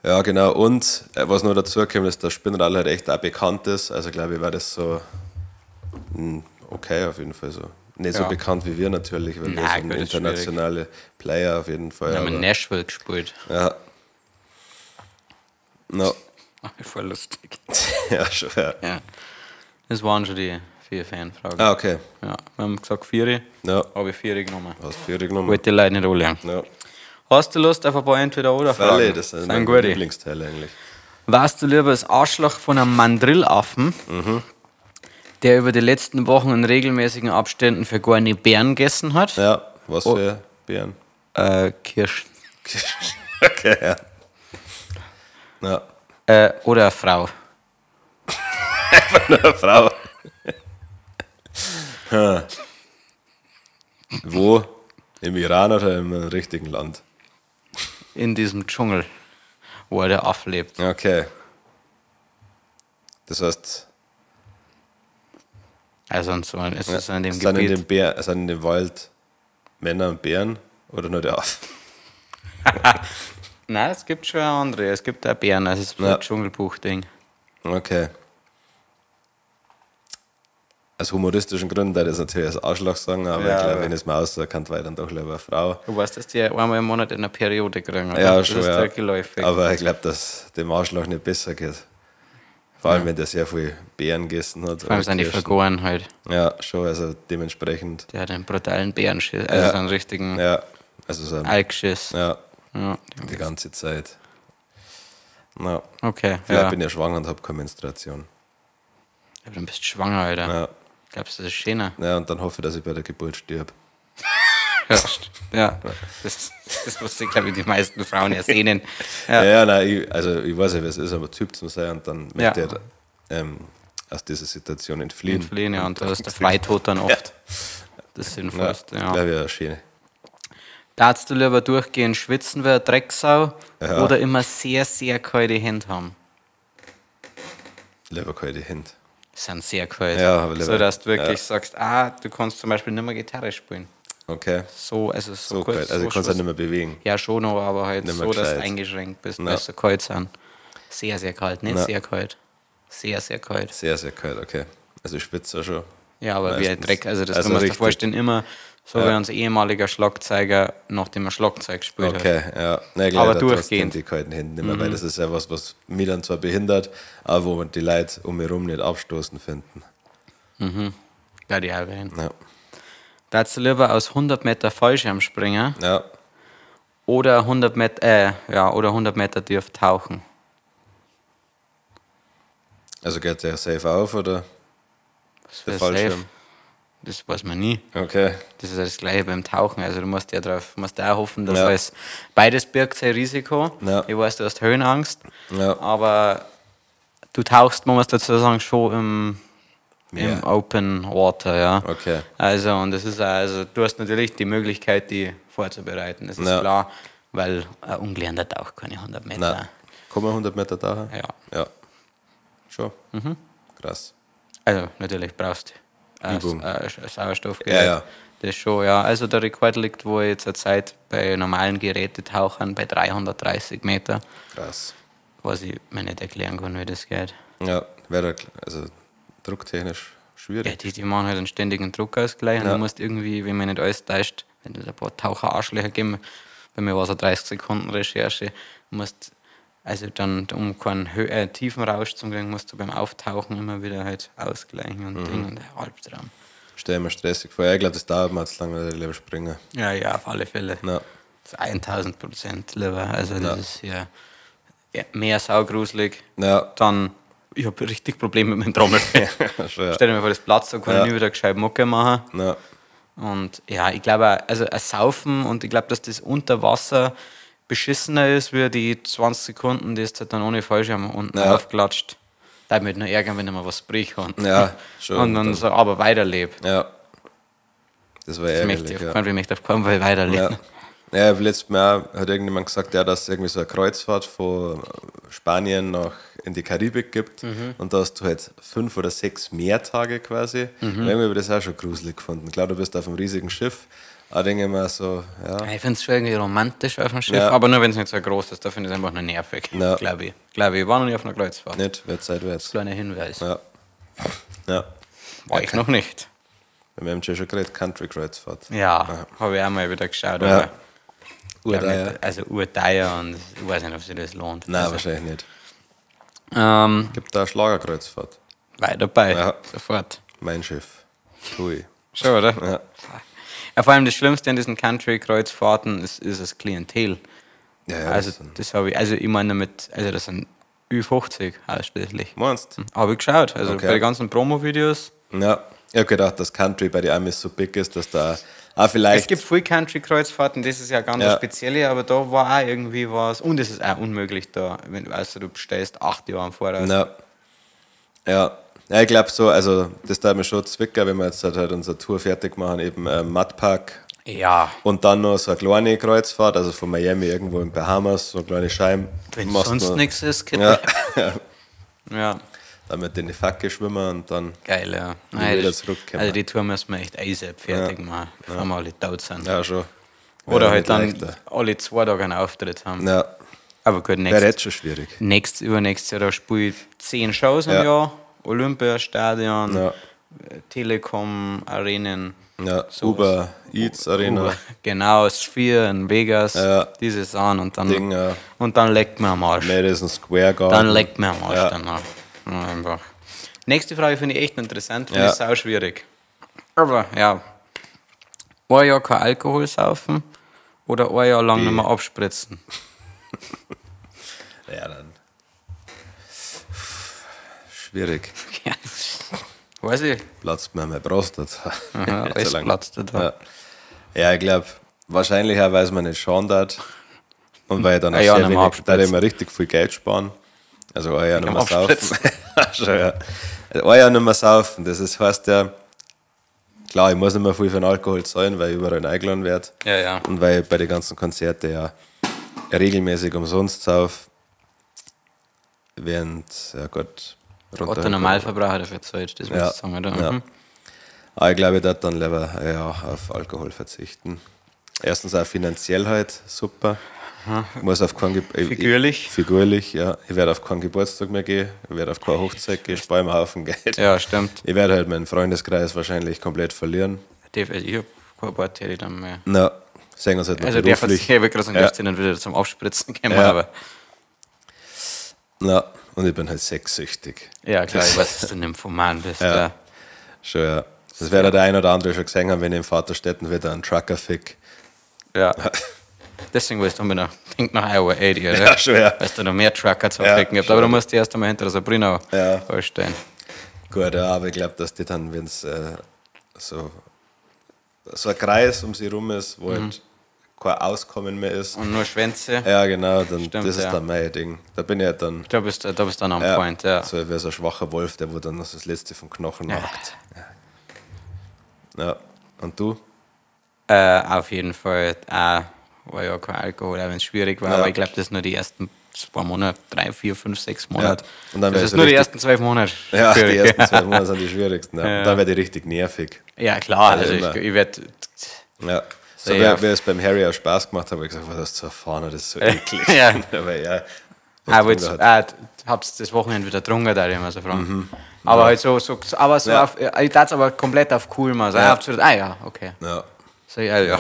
Ja, genau. Und was noch dazu kommt, ist, dass Spinnrad halt echt auch bekannt ist. Also glaube ich, war das so okay auf jeden Fall so. Nicht so Ja. bekannt wie wir natürlich, weil wir Nein, sind gut, ist internationale Player auf jeden Fall. Wir haben in aber- Nashville gespielt. Ja. No. Voll lustig. Ja, schon. Ja. Ja. Das waren schon die 4 Fanfragen. Ah, okay. Ja, wir haben gesagt 4, Ja, habe ich 4 genommen. hast 4 genommen. Wollte die Leute nicht anlegen. Ja. Hast du Lust auf ein paar Entweder-Oder-Fragen? Falle, das sind meine gute. Lieblingsteile eigentlich. Warst du lieber das Arschloch von einem Mandrillaffen, der über die letzten Wochen in regelmäßigen Abständen für gar nie Beeren gegessen hat? Ja, was für Beeren? Kirschen. Okay, ja. Ja, Oder eine Frau. eine Frau. Wo? Im Iran oder im richtigen Land? In diesem Dschungel, wo der Affe lebt. Okay. Das heißt, Also und so, es ist in dem sind Gebiet. sind in dem Wald Männer und Bären oder nur der Affe? Nein, es gibt schon andere. Es gibt auch Bären, also es ist ein Dschungelbuch-Ding. Okay. Aus humoristischen Gründen würde ich das natürlich als Arschloch sagen, aber Ja, ich glaube, aber- wenn ich es mir aussage, kann ich dann doch lieber eine Frau. Du weißt, dass die einmal im Monat in einer Periode kriegen, oder? Ja, das schon, ist ja. ja geläufig. Aber ich glaube, dass dem Arschloch nicht besser geht. Vor allem, wenn der sehr viel Beeren gegessen hat. Vor allem oder sind die Kirschen. vergoren halt. Ja, schon, also dementsprechend. Der hat einen brutalen Bärenschiss, also Ja. so einen richtigen Ja, also so, Alkschiss. ja, Ja. die ganze Zeit. Na, Okay, vielleicht ja. bin ich ja schwanger und habe keine Menstruation. Aber du bist schwanger, Alter. Ja. Glaubst du, das ist schöner? Ja, und dann hoffe ich, dass ich bei der Geburt stirb. Ja. Das wusste ich, glaube ich, die meisten Frauen ja sehnen. Ja, Ja. nein, ich weiß ja, wie es ist, aber Typ zu sein und dann Ja. möchte ich aus dieser Situation entfliehen. Entfliehen, ja, und da ist der Freitod dann oft das Sinnvollste. Ja. Glaube ich, ja, schön. Darfst du lieber durchgehend schwitzen wie eine Drecksau Ja. oder immer sehr, sehr kalte Hände haben? Lieber kalte Hände. Die sind sehr kalt. Ja, aber lieber- so, dass du wirklich ja. sagst, du kannst zum Beispiel nicht mehr Gitarre spielen. Okay. So, also so, So kurz, kalt. Also so ich kann es halt Schluss. nicht mehr bewegen. Ja, schon noch, aber halt Nicht mehr so, dass du gescheit. eingeschränkt bist, Ja. weil sie so kalt sind. Sehr, sehr kalt, nicht Ja. sehr kalt. Sehr, sehr kalt. Sehr, sehr kalt, okay. Also ich schwitze ja schon. Ja, aber wie ein Meistens. Dreck. Also, das Also du musst dir richtig. vorstellen, immer so wie unser ehemaliger Schlagzeuger, nachdem er Schlagzeug gespielt hat. Okay, ja. Nein, Aber da durchgehend. trotzdem die kalten Hände nicht mehr, weil das ist ja was mich dann zwar behindert, aber wo die Leute um mich herum nicht abstoßen finden. Ja, die halbe Hände. Ja. Darfst du lieber aus 100 Meter Fallschirm springen Ja. oder 100 Meter tief tauchen? Also geht der safe auf oder Das der wär Fallschirm? safe. Das weiß man nie. Okay. Das ist ja das Gleiche beim Tauchen. Also du musst ja musst auch hoffen, dass Ja. beides birgt sein Risiko. Ja. Ich weiß, du hast Höhenangst, Ja. aber du tauchst, man muss dazu sagen, schon im Meer. Open Water, ja. Okay. Also, und das ist auch, also du hast natürlich die Möglichkeit, die vorzubereiten. Das ist Ja. klar, weil ein Ungelernter taucht keine 100 Meter. Nein. Kann man 100 Meter tauchen? Ja. Ja. Schon. Krass. Also natürlich brauchst du Übung. Sauerstoffgerät. Ja, ja. Das schon, ja. Also der Rekord liegt wohl jetzt zur Zeit bei normalen Gerätetauchern bei 330 Meter, Krass. was ich mir nicht erklären kann, wie das geht. Ja, wäre also drucktechnisch Ja, schwierig. die machen halt einen ständigen Druckausgleich und Ja. du musst irgendwie, wenn man nicht alles täuscht, wenn du ein paar Taucher-Arschlöcher geben, bei mir war es eine 30 Sekunden Recherche, musst also dann, um keinen tiefen Rausch zu kriegen, musst du beim Auftauchen immer wieder halt ausgleichen und Ding und ein Albtraum. Stell mir stressig vor. Ja, ich glaube, das dauert mir zu lange, lieber springen. Ja, ja, auf alle Fälle. Ja. Das ist 1000% lieber. Also das Ja. ist hier mehr saugruselig. Ja. Dann, ich habe richtig Probleme mit dem Trommelfell. Schon, ja. Stell dir mal vor, das Platz, da kann Ja. ich nie wieder gescheit Mucke machen. Ja. Und ja, ich glaube, also ein Saufen und ich glaube, dass das unter Wasser beschissener ist, wie die 20 Sekunden, die ist halt dann ohne Fallschirm unten Ja. aufklatscht. Da mich nur ärgern, wenn ich mal was bricht. Ja, schon. Und dann so, aber weiterlebe. Ja. Das war Ich ärgerlich, möchte, ja. ich möchte auf keinen Fall weiterleben. Ja. Ja, letztes Mal hat irgendjemand gesagt, ja, dass es irgendwie so eine Kreuzfahrt von Spanien nach in die Karibik gibt und da hast du halt 5 oder 6 Meertage quasi. Irgendwie habe ich das auch schon gruselig gefunden. Klar, du bist auf einem riesigen Schiff, Aber denke ich mir so, ja. Ich finde es schon irgendwie romantisch auf dem Schiff, Ja. aber nur wenn es nicht so groß ist, da finde ich es einfach nur nervig. Ja. Glaube ich. Ich war noch nie auf einer Kreuzfahrt. Nicht, wird Zeit wert. Kleiner Hinweis. Ja. Ja. War ich noch nicht. Wir haben schon geredet, Country-Kreuzfahrt. Ja, habe ich auch mal wieder geschaut. Ja. Aber Urteuer. nicht, also urteuer und ich weiß nicht, ob sich das lohnt. Nein, Also, wahrscheinlich nicht. ähm, Gibt da eine Schlagerkreuzfahrt. weiter dabei, Ja. sofort. Mein Schiff. Hui. Schon, oder? Ja. Ja, vor allem das Schlimmste an diesen Country-Kreuzfahrten ist das Klientel. Ja, ja, Also, das das habe ich, also ich meine damit, also das sind Ü50 ausschließlich. meinst Habe ich geschaut, also Okay. bei den ganzen Promo-Videos. Ja. Ich habe gedacht, dass Country bei den Amis so big ist, dass da auch vielleicht. Es gibt viele Country-Kreuzfahrten, das ist ja ganz Ja. eine spezielle, aber da war auch irgendwie was, und es ist auch unmöglich da, wenn du bestellst 8 Jahre im Voraus. Ja. Ja. Ja, ich glaube so, also das darf mir schon zwicken, wenn wir jetzt halt unsere Tour fertig machen, eben Mudpark Ja, und dann noch so eine kleine Kreuzfahrt, also von Miami irgendwo in Bahamas, so eine kleine Scheibe. wenn Machst sonst noch- nichts ist, Ja. ja, Dann mit den Facke schwimmen und dann. geil, ja. wieder das, zurückkommen. also die Tour müssen wir echt ASAP fertig machen, bevor wir alle tot sind. Ja, schon. Oder Wäre halt nicht dann leichter. alle 2 Tage einen Auftritt haben. Ja, Aber gut, wäre jetzt schon schwierig. übernächstes Jahr, da spiele ich 10 Shows im Ja. Jahr. Olympiastadion, Ja. Telekom, Arenen. Ja, So Uber Eats Arena. Genau, Sphere in Vegas, Ja. diese Sachen und dann, Ding, ja. und dann leckt man am Arsch. Madison Square Garden. Dann leckt man am Arsch Ja. danach. Ja, einfach. Nächste Frage finde ich echt interessant, finde Ja. ich sau schwierig. Aber ja, ein Jahr kein Alkohol saufen oder ein Jahr lang nicht mehr abspritzen? Ja, dann. Schwierig. Ja, weiß ich. Platzt mir meine Prostat. Aha, So alles lang. platzt da. Ja, ja ich glaube, wahrscheinlich auch, weil es mir nicht schauen darf. Und weil ich dann auch Ein Jahr sehr nicht mehr wenig, da abspritzen. ich mir richtig viel Geld sparen. Also ein Jahr nicht Am mehr saufen. Abspritzen. Schon, ja. Also ein Jahr nicht mehr saufen. Das ist, heißt ja, klar, ich muss nicht mehr viel für den Alkohol zahlen, weil ich überall eingeladen werde. Ja, ja. Und weil ich bei den ganzen Konzerten ja regelmäßig umsonst sauf. Während, ja Gott, Otto Normalverbraucher dafür zahlt, das Ja, willst du sagen, oder? ja. Mhm. Aber ich glaube, ich werde dann lieber ja, auf Alkohol verzichten. Erstens auch finanziell halt super. Ich muss auf keinen Figürlich. Figürlich, ja. Ich werde auf keinen Geburtstag mehr gehen, ich werde auf keine Hochzeit gehen, ich spare mir einen Haufen Geld. Ja, stimmt. Ich werde halt meinen Freundeskreis wahrscheinlich komplett verlieren. Ich habe kein Part, die dann mehr. Na, sehen uns halt noch Also der beruflich. Verzehr wird gerade Ja. dann wieder zum Aufspritzen kommen, Ja. aber Na, und ich bin halt sexsüchtig. ja klar, ich weiß, dass du Nymphoman bist. Ja. Ja. Schon, ja. Das werde der ein oder andere schon gesehen haben, wenn ich in Vaterstetten wieder einen Trucker-Fick. Ja. Deswegen willst du unbedingt nach Iowa 80, oder? Ja, schon, ja. Weil du noch mehr Trucker zum Ja, Ficken gibt. schon. Aber du musst die erst einmal hinter der Sabrina Ja. vorstellen. Gut, ja, aber ich glaube, dass die dann, wenn es so ein Kreis um sie rum ist, wo halt kein Auskommen mehr ist. Und nur Schwänze, Ja, genau, dann, Stimmt, das ist ja. dann mein Ding. Da bin ich halt dann da bist du dann am Point, ja. so wie so ein schwacher Wolf, der wo dann noch das Letzte vom Knochen Ja. macht. Ja. Und du? Auf jeden Fall war ja kein Alkohol, auch wenn es schwierig war. Ja. Aber ich glaube, das ist nur die ersten 2 Monate, 3, 4, 5, 6 Monate. Und dann das wär's ist nur die richtig- ersten 12 Monate. Ja, die schwierig. ersten 2 Monate sind die schwierigsten. Ja. Ja. Und dann werde ich richtig nervig. Ja, klar. Also Also immer. ich werde. Ja. So Ja. wie es beim Harry auch Spaß gemacht hat, habe ich gesagt, was das zu erfahren, das ist so eklig. Ja. Aber ja. Aber jetzt Hat. hab's das Wochenende wieder getrunken, da ich immer so fragen. Aber halt so aber so Ja. auf, ich darf aber komplett auf cool mal. So, Ja. absolut, ja, okay. Ja. So, ja. Ja,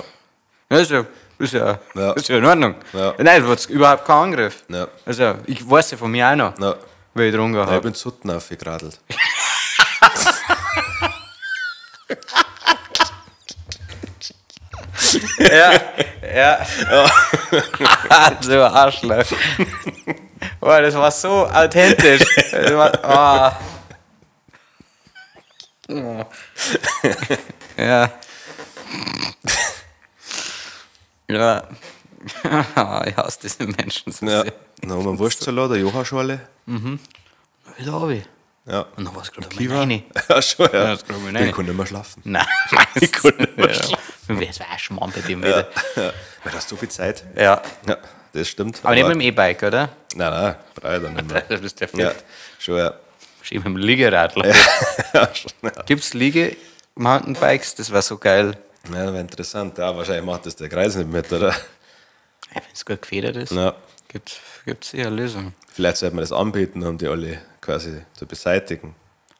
ist ja, Ja. ist ja in Ordnung. Ja. Nein, das war überhaupt kein Angriff. Ja. Also, ich weiß ja von mir auch noch, Ja. wie ich getrunken Ja, ich habe. bin Sutten aufgeradelt. Ja, ja. So ein Arschloch. Boah, das war so authentisch. Das war, oh. Ja. Ja. Ich hasse diese Menschen so Ja. sehr. Dann haben wir einen Wurstsalat, eine Johaschale. Wieder hab ich. Ja. Und dann war es gerade Kiva. meine. Ja, schon, ja. Ja, das glaub ich nicht. Ich konnte nicht mehr schlafen. Nein, Ich konnte nicht mehr ja. schlafen. Das war ein Schmarrn bei dem wieder. Ja. Weil hast du viel Zeit. Ja. Ja, das stimmt. Aber nicht mit dem E-Bike, oder? Nein, brauche ich dann nicht mehr. Das ist der Ja, Fit. schon, ja. Schieb mit dem Liegeradler. Ja, schon, ja. Gibt es Liege-Mountainbikes? Das war so geil. Ja, wäre interessant. Ja, wahrscheinlich macht das der Kreis nicht mit, oder? Ja, wenn es gut gefedert ist, Ja. gibt es sicher eine Lösung. Vielleicht sollte man das anbieten, um die alle quasi zu beseitigen.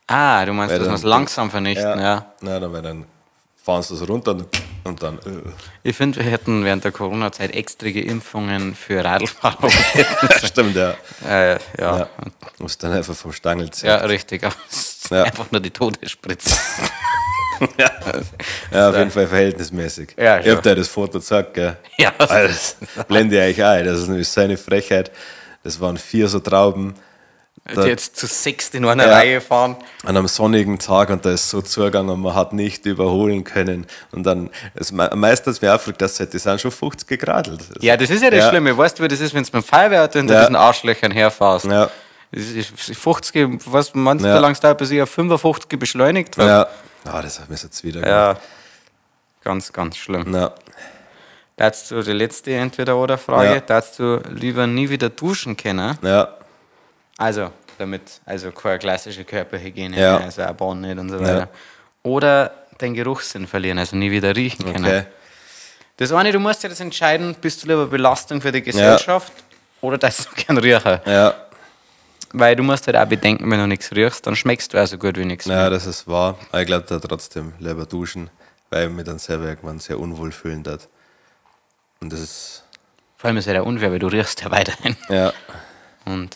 Ah, du meinst, Weil dass wir dann- es langsam vernichten, ja. Nein, dann fahren sie das runter und dann. Ich finde, wir hätten während der Corona-Zeit extra Impfungen für Radlfahrer. Stimmt, ja. ja. Ja. Muss dann einfach vom Stangel ziehen. Ja, richtig. Aber es ist Ja. einfach nur die Todesspritze. Ja, auf jeden Fall verhältnismäßig. Ja, ich schon. hab dir das Foto gezeigt, gell? Ja. Alter, das blende ich euch ein. Das ist nämlich so eine Frechheit. Das waren 4 so Trauben. Die jetzt zu 6 in einer Ja. Reihe fahren. An einem sonnigen Tag und da ist so zugegangen und man hat nicht überholen können. Und dann, meistens mir aufregt, dass die sind schon 50 gegradelt. Ja, das ist ja das Ja. Schlimme. Weißt du, wie das ist, wenn du mit dem Feuerwehrauto hinter Ja. diesen Arschlöchern herfährst? Ja, Das ist 50, was meinst du, Ja. wie lange es dauert, bis ich auf 55 beschleunigt habe? ja. Ah, das hat mir jetzt wieder Ja. Ganz, ganz schlimm. Ja. Darfst du die letzte Entweder-Oder-Frage? Ja. Darfst du lieber nie wieder duschen können? Ja, Also keine klassische Körperhygiene, Ja. mehr, also ein Bad nicht und so Ja. weiter. Oder den Geruchssinn verlieren, also nie wieder riechen können. okay. Das eine, du musst dir das entscheiden, bist du lieber Belastung für die Gesellschaft oder dass du gern riechen. Ja, Weil du musst halt auch bedenken, wenn du nichts riechst, dann schmeckst du auch so gut wie nichts mehr. ja, das ist wahr. Aber ich glaube, da trotzdem lieber duschen, weil ich mich dann selber irgendwann sehr unwohl fühlen wird. Und das ist, Vor allem ist es halt auch unfair, weil du riechst ja weiterhin ja, und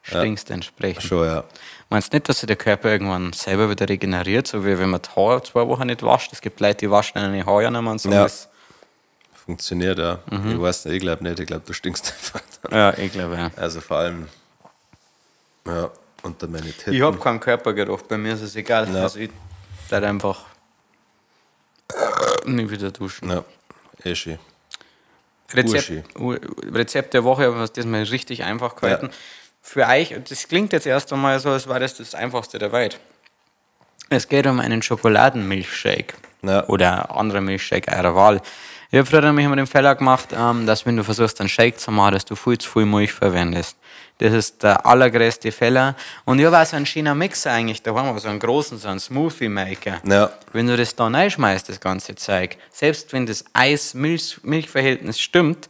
stinkst entsprechend. schon, ja. Meinst du nicht, dass sich der Körper irgendwann selber wieder regeneriert, so wie wenn man die Haare 2 Wochen nicht wascht? Es gibt Leute, die waschen eine Haare nicht mehr und so. Ja. Das- Funktioniert, ja. Ich weiß nicht, ich glaube nicht. Ich glaube, du stinkst einfach. Ja, ich glaube ja. Also vor allem, ja, unter meine Titten. Ich habe keinen Körpergeruch, bei mir ist es egal. Ja. Also ich werde einfach nie wieder duschen. Ja, schön. Rezept der Woche, was das mal richtig einfach gehalten. Für euch, das klingt jetzt erst einmal so, als war das einfachste der Welt. Es geht um einen Schokoladenmilchshake Ja. oder andere Milchshake eurer Wahl. Ich habe früher nämlich immer den Fehler gemacht, dass wenn du versuchst, einen Shake zu machen, dass du viel zu viel Milch verwendest. Das ist der allergrößte Fehler. Und ich habe auch so einen schönen Mixer eigentlich daheim, aber so einen großen, so einen Smoothie-Maker. Ja, Wenn du das da reinschmeißt, das ganze Zeug, selbst wenn das Eis-Milch-Verhältnis stimmt,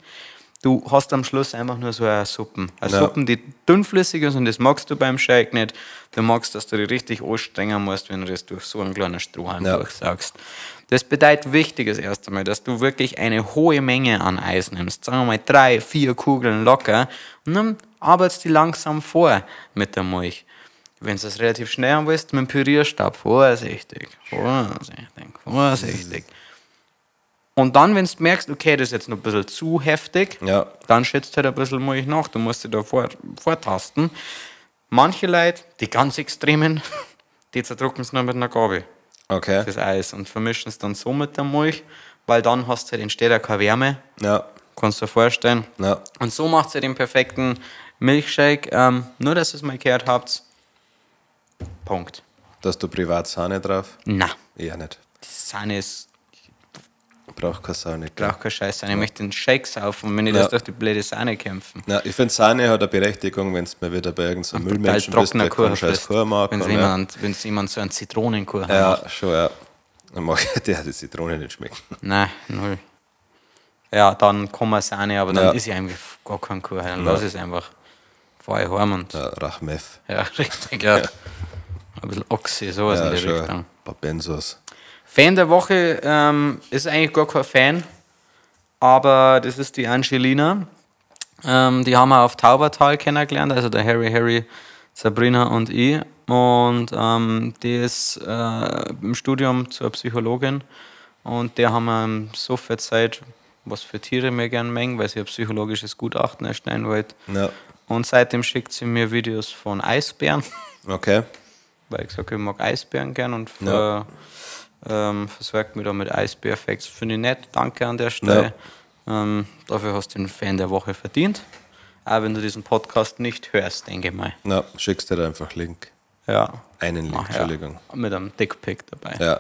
du hast am Schluss einfach nur so eine Suppen. Eine Ja. Suppen, die dünnflüssig ist und das magst du beim Shake nicht. Du magst, dass du dich richtig anstrengen musst, wenn du das durch so einen kleinen Strohhalm Ja. durchsaugst. Das bedeutet wichtig ist erst einmal, dass du wirklich eine hohe Menge an Eis nimmst. Sagen wir mal 3, 4 Kugeln locker und dann arbeitest du langsam vor mit der Milch. Wenn du das relativ schnell haben willst, mit dem Pürierstab, vorsichtig. Und dann, wenn du merkst, okay, das ist jetzt noch ein bisschen zu heftig, ja, dann schätzt halt ein bisschen Milch nach. Du musst dich da vortasten. Manche Leute, die ganz Extremen, die zerdrücken es nur mit einer Gabel, okay. das Eis, und vermischen es dann so mit der Milch, weil dann hast du halt, entsteht ja keine Wärme, Ja, kannst du dir vorstellen. ja, Und so macht es den perfekten Milchshake. Nur, dass ihr es mal gehört habt. Punkt. dass du privat Sahne drauf? Na, Eher nicht. die Sahne ist, Braucht keine Sahne. braucht keine Scheiße. Ich möchte den Shake saufen und wenn ich Ja. das durch die blöde Sahne kämpfen. Ja, ich finde, Sahne hat eine Berechtigung, wenn du mal wieder bei irgendeinem Müllmenschen bist, der keinen scheiß Kuchen mag. Wenn es jemand so einen Zitronenkuchen macht. Ja, schon, ja. Dann mag der die Zitrone nicht schmecken. Nein, null. Ja, dann kann man Sahne, aber dann Ja. ist ja eigentlich gar kein Kuchen. Dann lass es einfach vorher heim und Ja, Rachmeth. ja, richtig, ja. Ein bisschen Oxy, sowas in Ja, die schon. Richtung. Ein paar Benzos. Fan der Woche ist eigentlich gar kein Fan, aber das ist die Angelina. Die haben wir auf Taubertal kennengelernt, also der Harry, Sabrina und ich. Und die ist im Studium zur Psychologin und der haben wir so viel Zeit, was für Tiere wir gerne mengen, weil sie ein psychologisches Gutachten erstellen wollte. Ja, Und seitdem schickt sie mir Videos von Eisbären, okay. weil ich gesagt habe, ich mag Eisbären gern und Ja. versorgt mich da mit Eisbär-Facts. Finde ich nett, danke an der Stelle. Dafür hast du den Fan der Woche verdient. Auch wenn du diesen Podcast nicht hörst, denke ich mal. Na, schickst dir einfach Link. Ja. Einen Link, Ach, ja. Entschuldigung. Mit einem Dickpick dabei. Ja.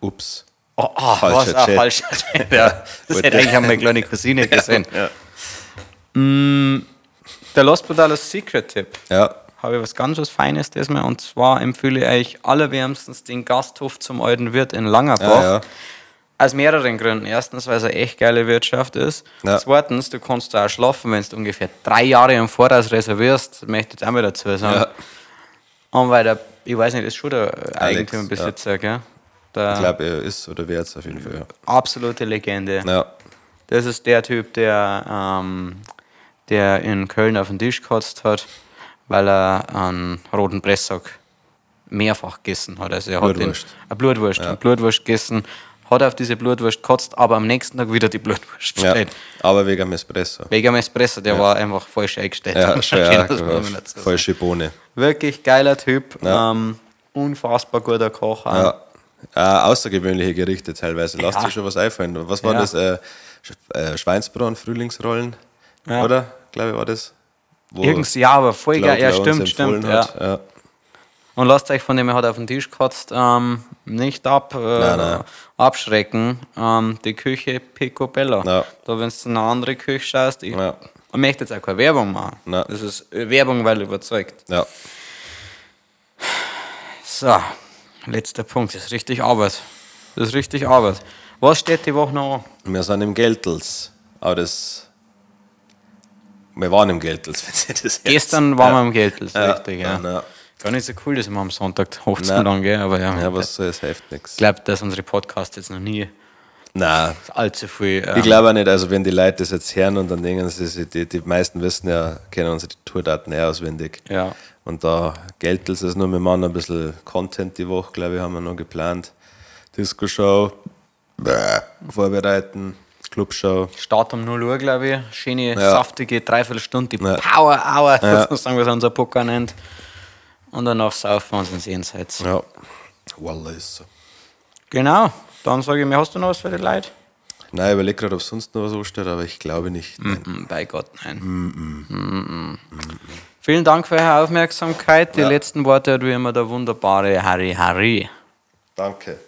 Ups. Oh, Falscher was? Chat. Falscher Chat. Ja. Das hätte eigentlich auch meine kleine Cousine gesehen. Ja. Der Lost Brutales Secret-Tipp. Ja. Habe ich was ganz was Feines diesmal. Und zwar empfehle ich euch allerwärmstens den Gasthof zum Alten Wirt in Langerbach. Ja, ja. Aus mehreren Gründen. Erstens, weil es eine echt geile Wirtschaft ist. Ja. Zweitens, du kannst da auch schlafen, wenn du ungefähr 3 Jahre im Voraus reservierst. Möchte ich jetzt auch mal dazu sagen. Ja. Und weil der, ich weiß nicht, ist schon der Eigentümerbesitzer, gell? Der Ich glaube, er ist oder wird es auf jeden Fall. absolute Legende. Ja. Das ist der Typ, der in Köln auf den Tisch gekotzt hat, weil er einen roten Presssack mehrfach gegessen hat. Also er hat Blutwurst. Eine Blutwurst. Ja. Blutwurst gegessen, hat auf diese Blutwurst gekotzt, aber am nächsten Tag wieder die Blutwurst Ja. bestellt. Aber wegen dem Espresso. Wegen dem Espresso, der war einfach falsch eingestellt. Ja, schon, ja, Das muss man dazu sagen. falsche Bohne. Wirklich geiler Typ, Ja. unfassbar guter Koch. auch. Ja. Außergewöhnliche Gerichte teilweise. Lass dir schon was einfallen. Was war das? Schweinsbraten, Frühlingsrollen? Ja. Oder? Glaube ich, war das. Wo Irgendwie, ja, aber voll geil. Ja, Klaus uns stimmt. empfohlen Ja. hat. Ja. Und lasst euch von dem er hat auf den Tisch gekotzt, nicht Nein. abschrecken. Die Küche Picobello. Ja. Da, wenn du in eine andere Küche schaust, ich Ja. möchte jetzt auch keine Werbung machen. Ja. Das ist Werbung, weil überzeugt. Ja. So, letzter Punkt. Das ist richtig Arbeit. Das ist richtig Arbeit. Was steht die Woche noch an? Wir sind im Geltels. Aber wir waren im Geltels, wenn Sie das jetzt- Gestern waren wir im Geld, das ist Ja. richtig. Ja. Ja. Gar nicht so cool, dass wir am Sonntag hochziehen Nein. lang, gell? Aber ja, Ja, was soll es, hilft nichts. ich glaube, dass unsere Podcasts jetzt noch nie Nein, allzu viel. ich glaube auch nicht, also wenn die Leute das jetzt hören und dann denken sie, die meisten wissen ja, kennen unsere Tourdaten auswendig. Ja. Und da gilt es nur, wir machen ein bisschen Content die Woche, glaube ich, haben wir noch geplant. Disco-Show, vorbereiten, Clubshow. Start um 0 Uhr, glaube ich. Schöne, Ja. saftige Dreiviertelstunde, die Ja. Power-Hour, Ja. sozusagen, was unser Poker nennt. Und danach saufen wir uns ins Jenseits. Ja, Wallah ist so. Genau, dann sage ich mir, hast du noch was für die Leute? Nein, ich überlege gerade, ob sonst noch was ansteht, aber ich glaube nicht. Nein. Bei Gott, nein. Vielen Dank für eure Aufmerksamkeit. Die Ja. letzten Worte hat wie immer der wunderbare Harry. Danke.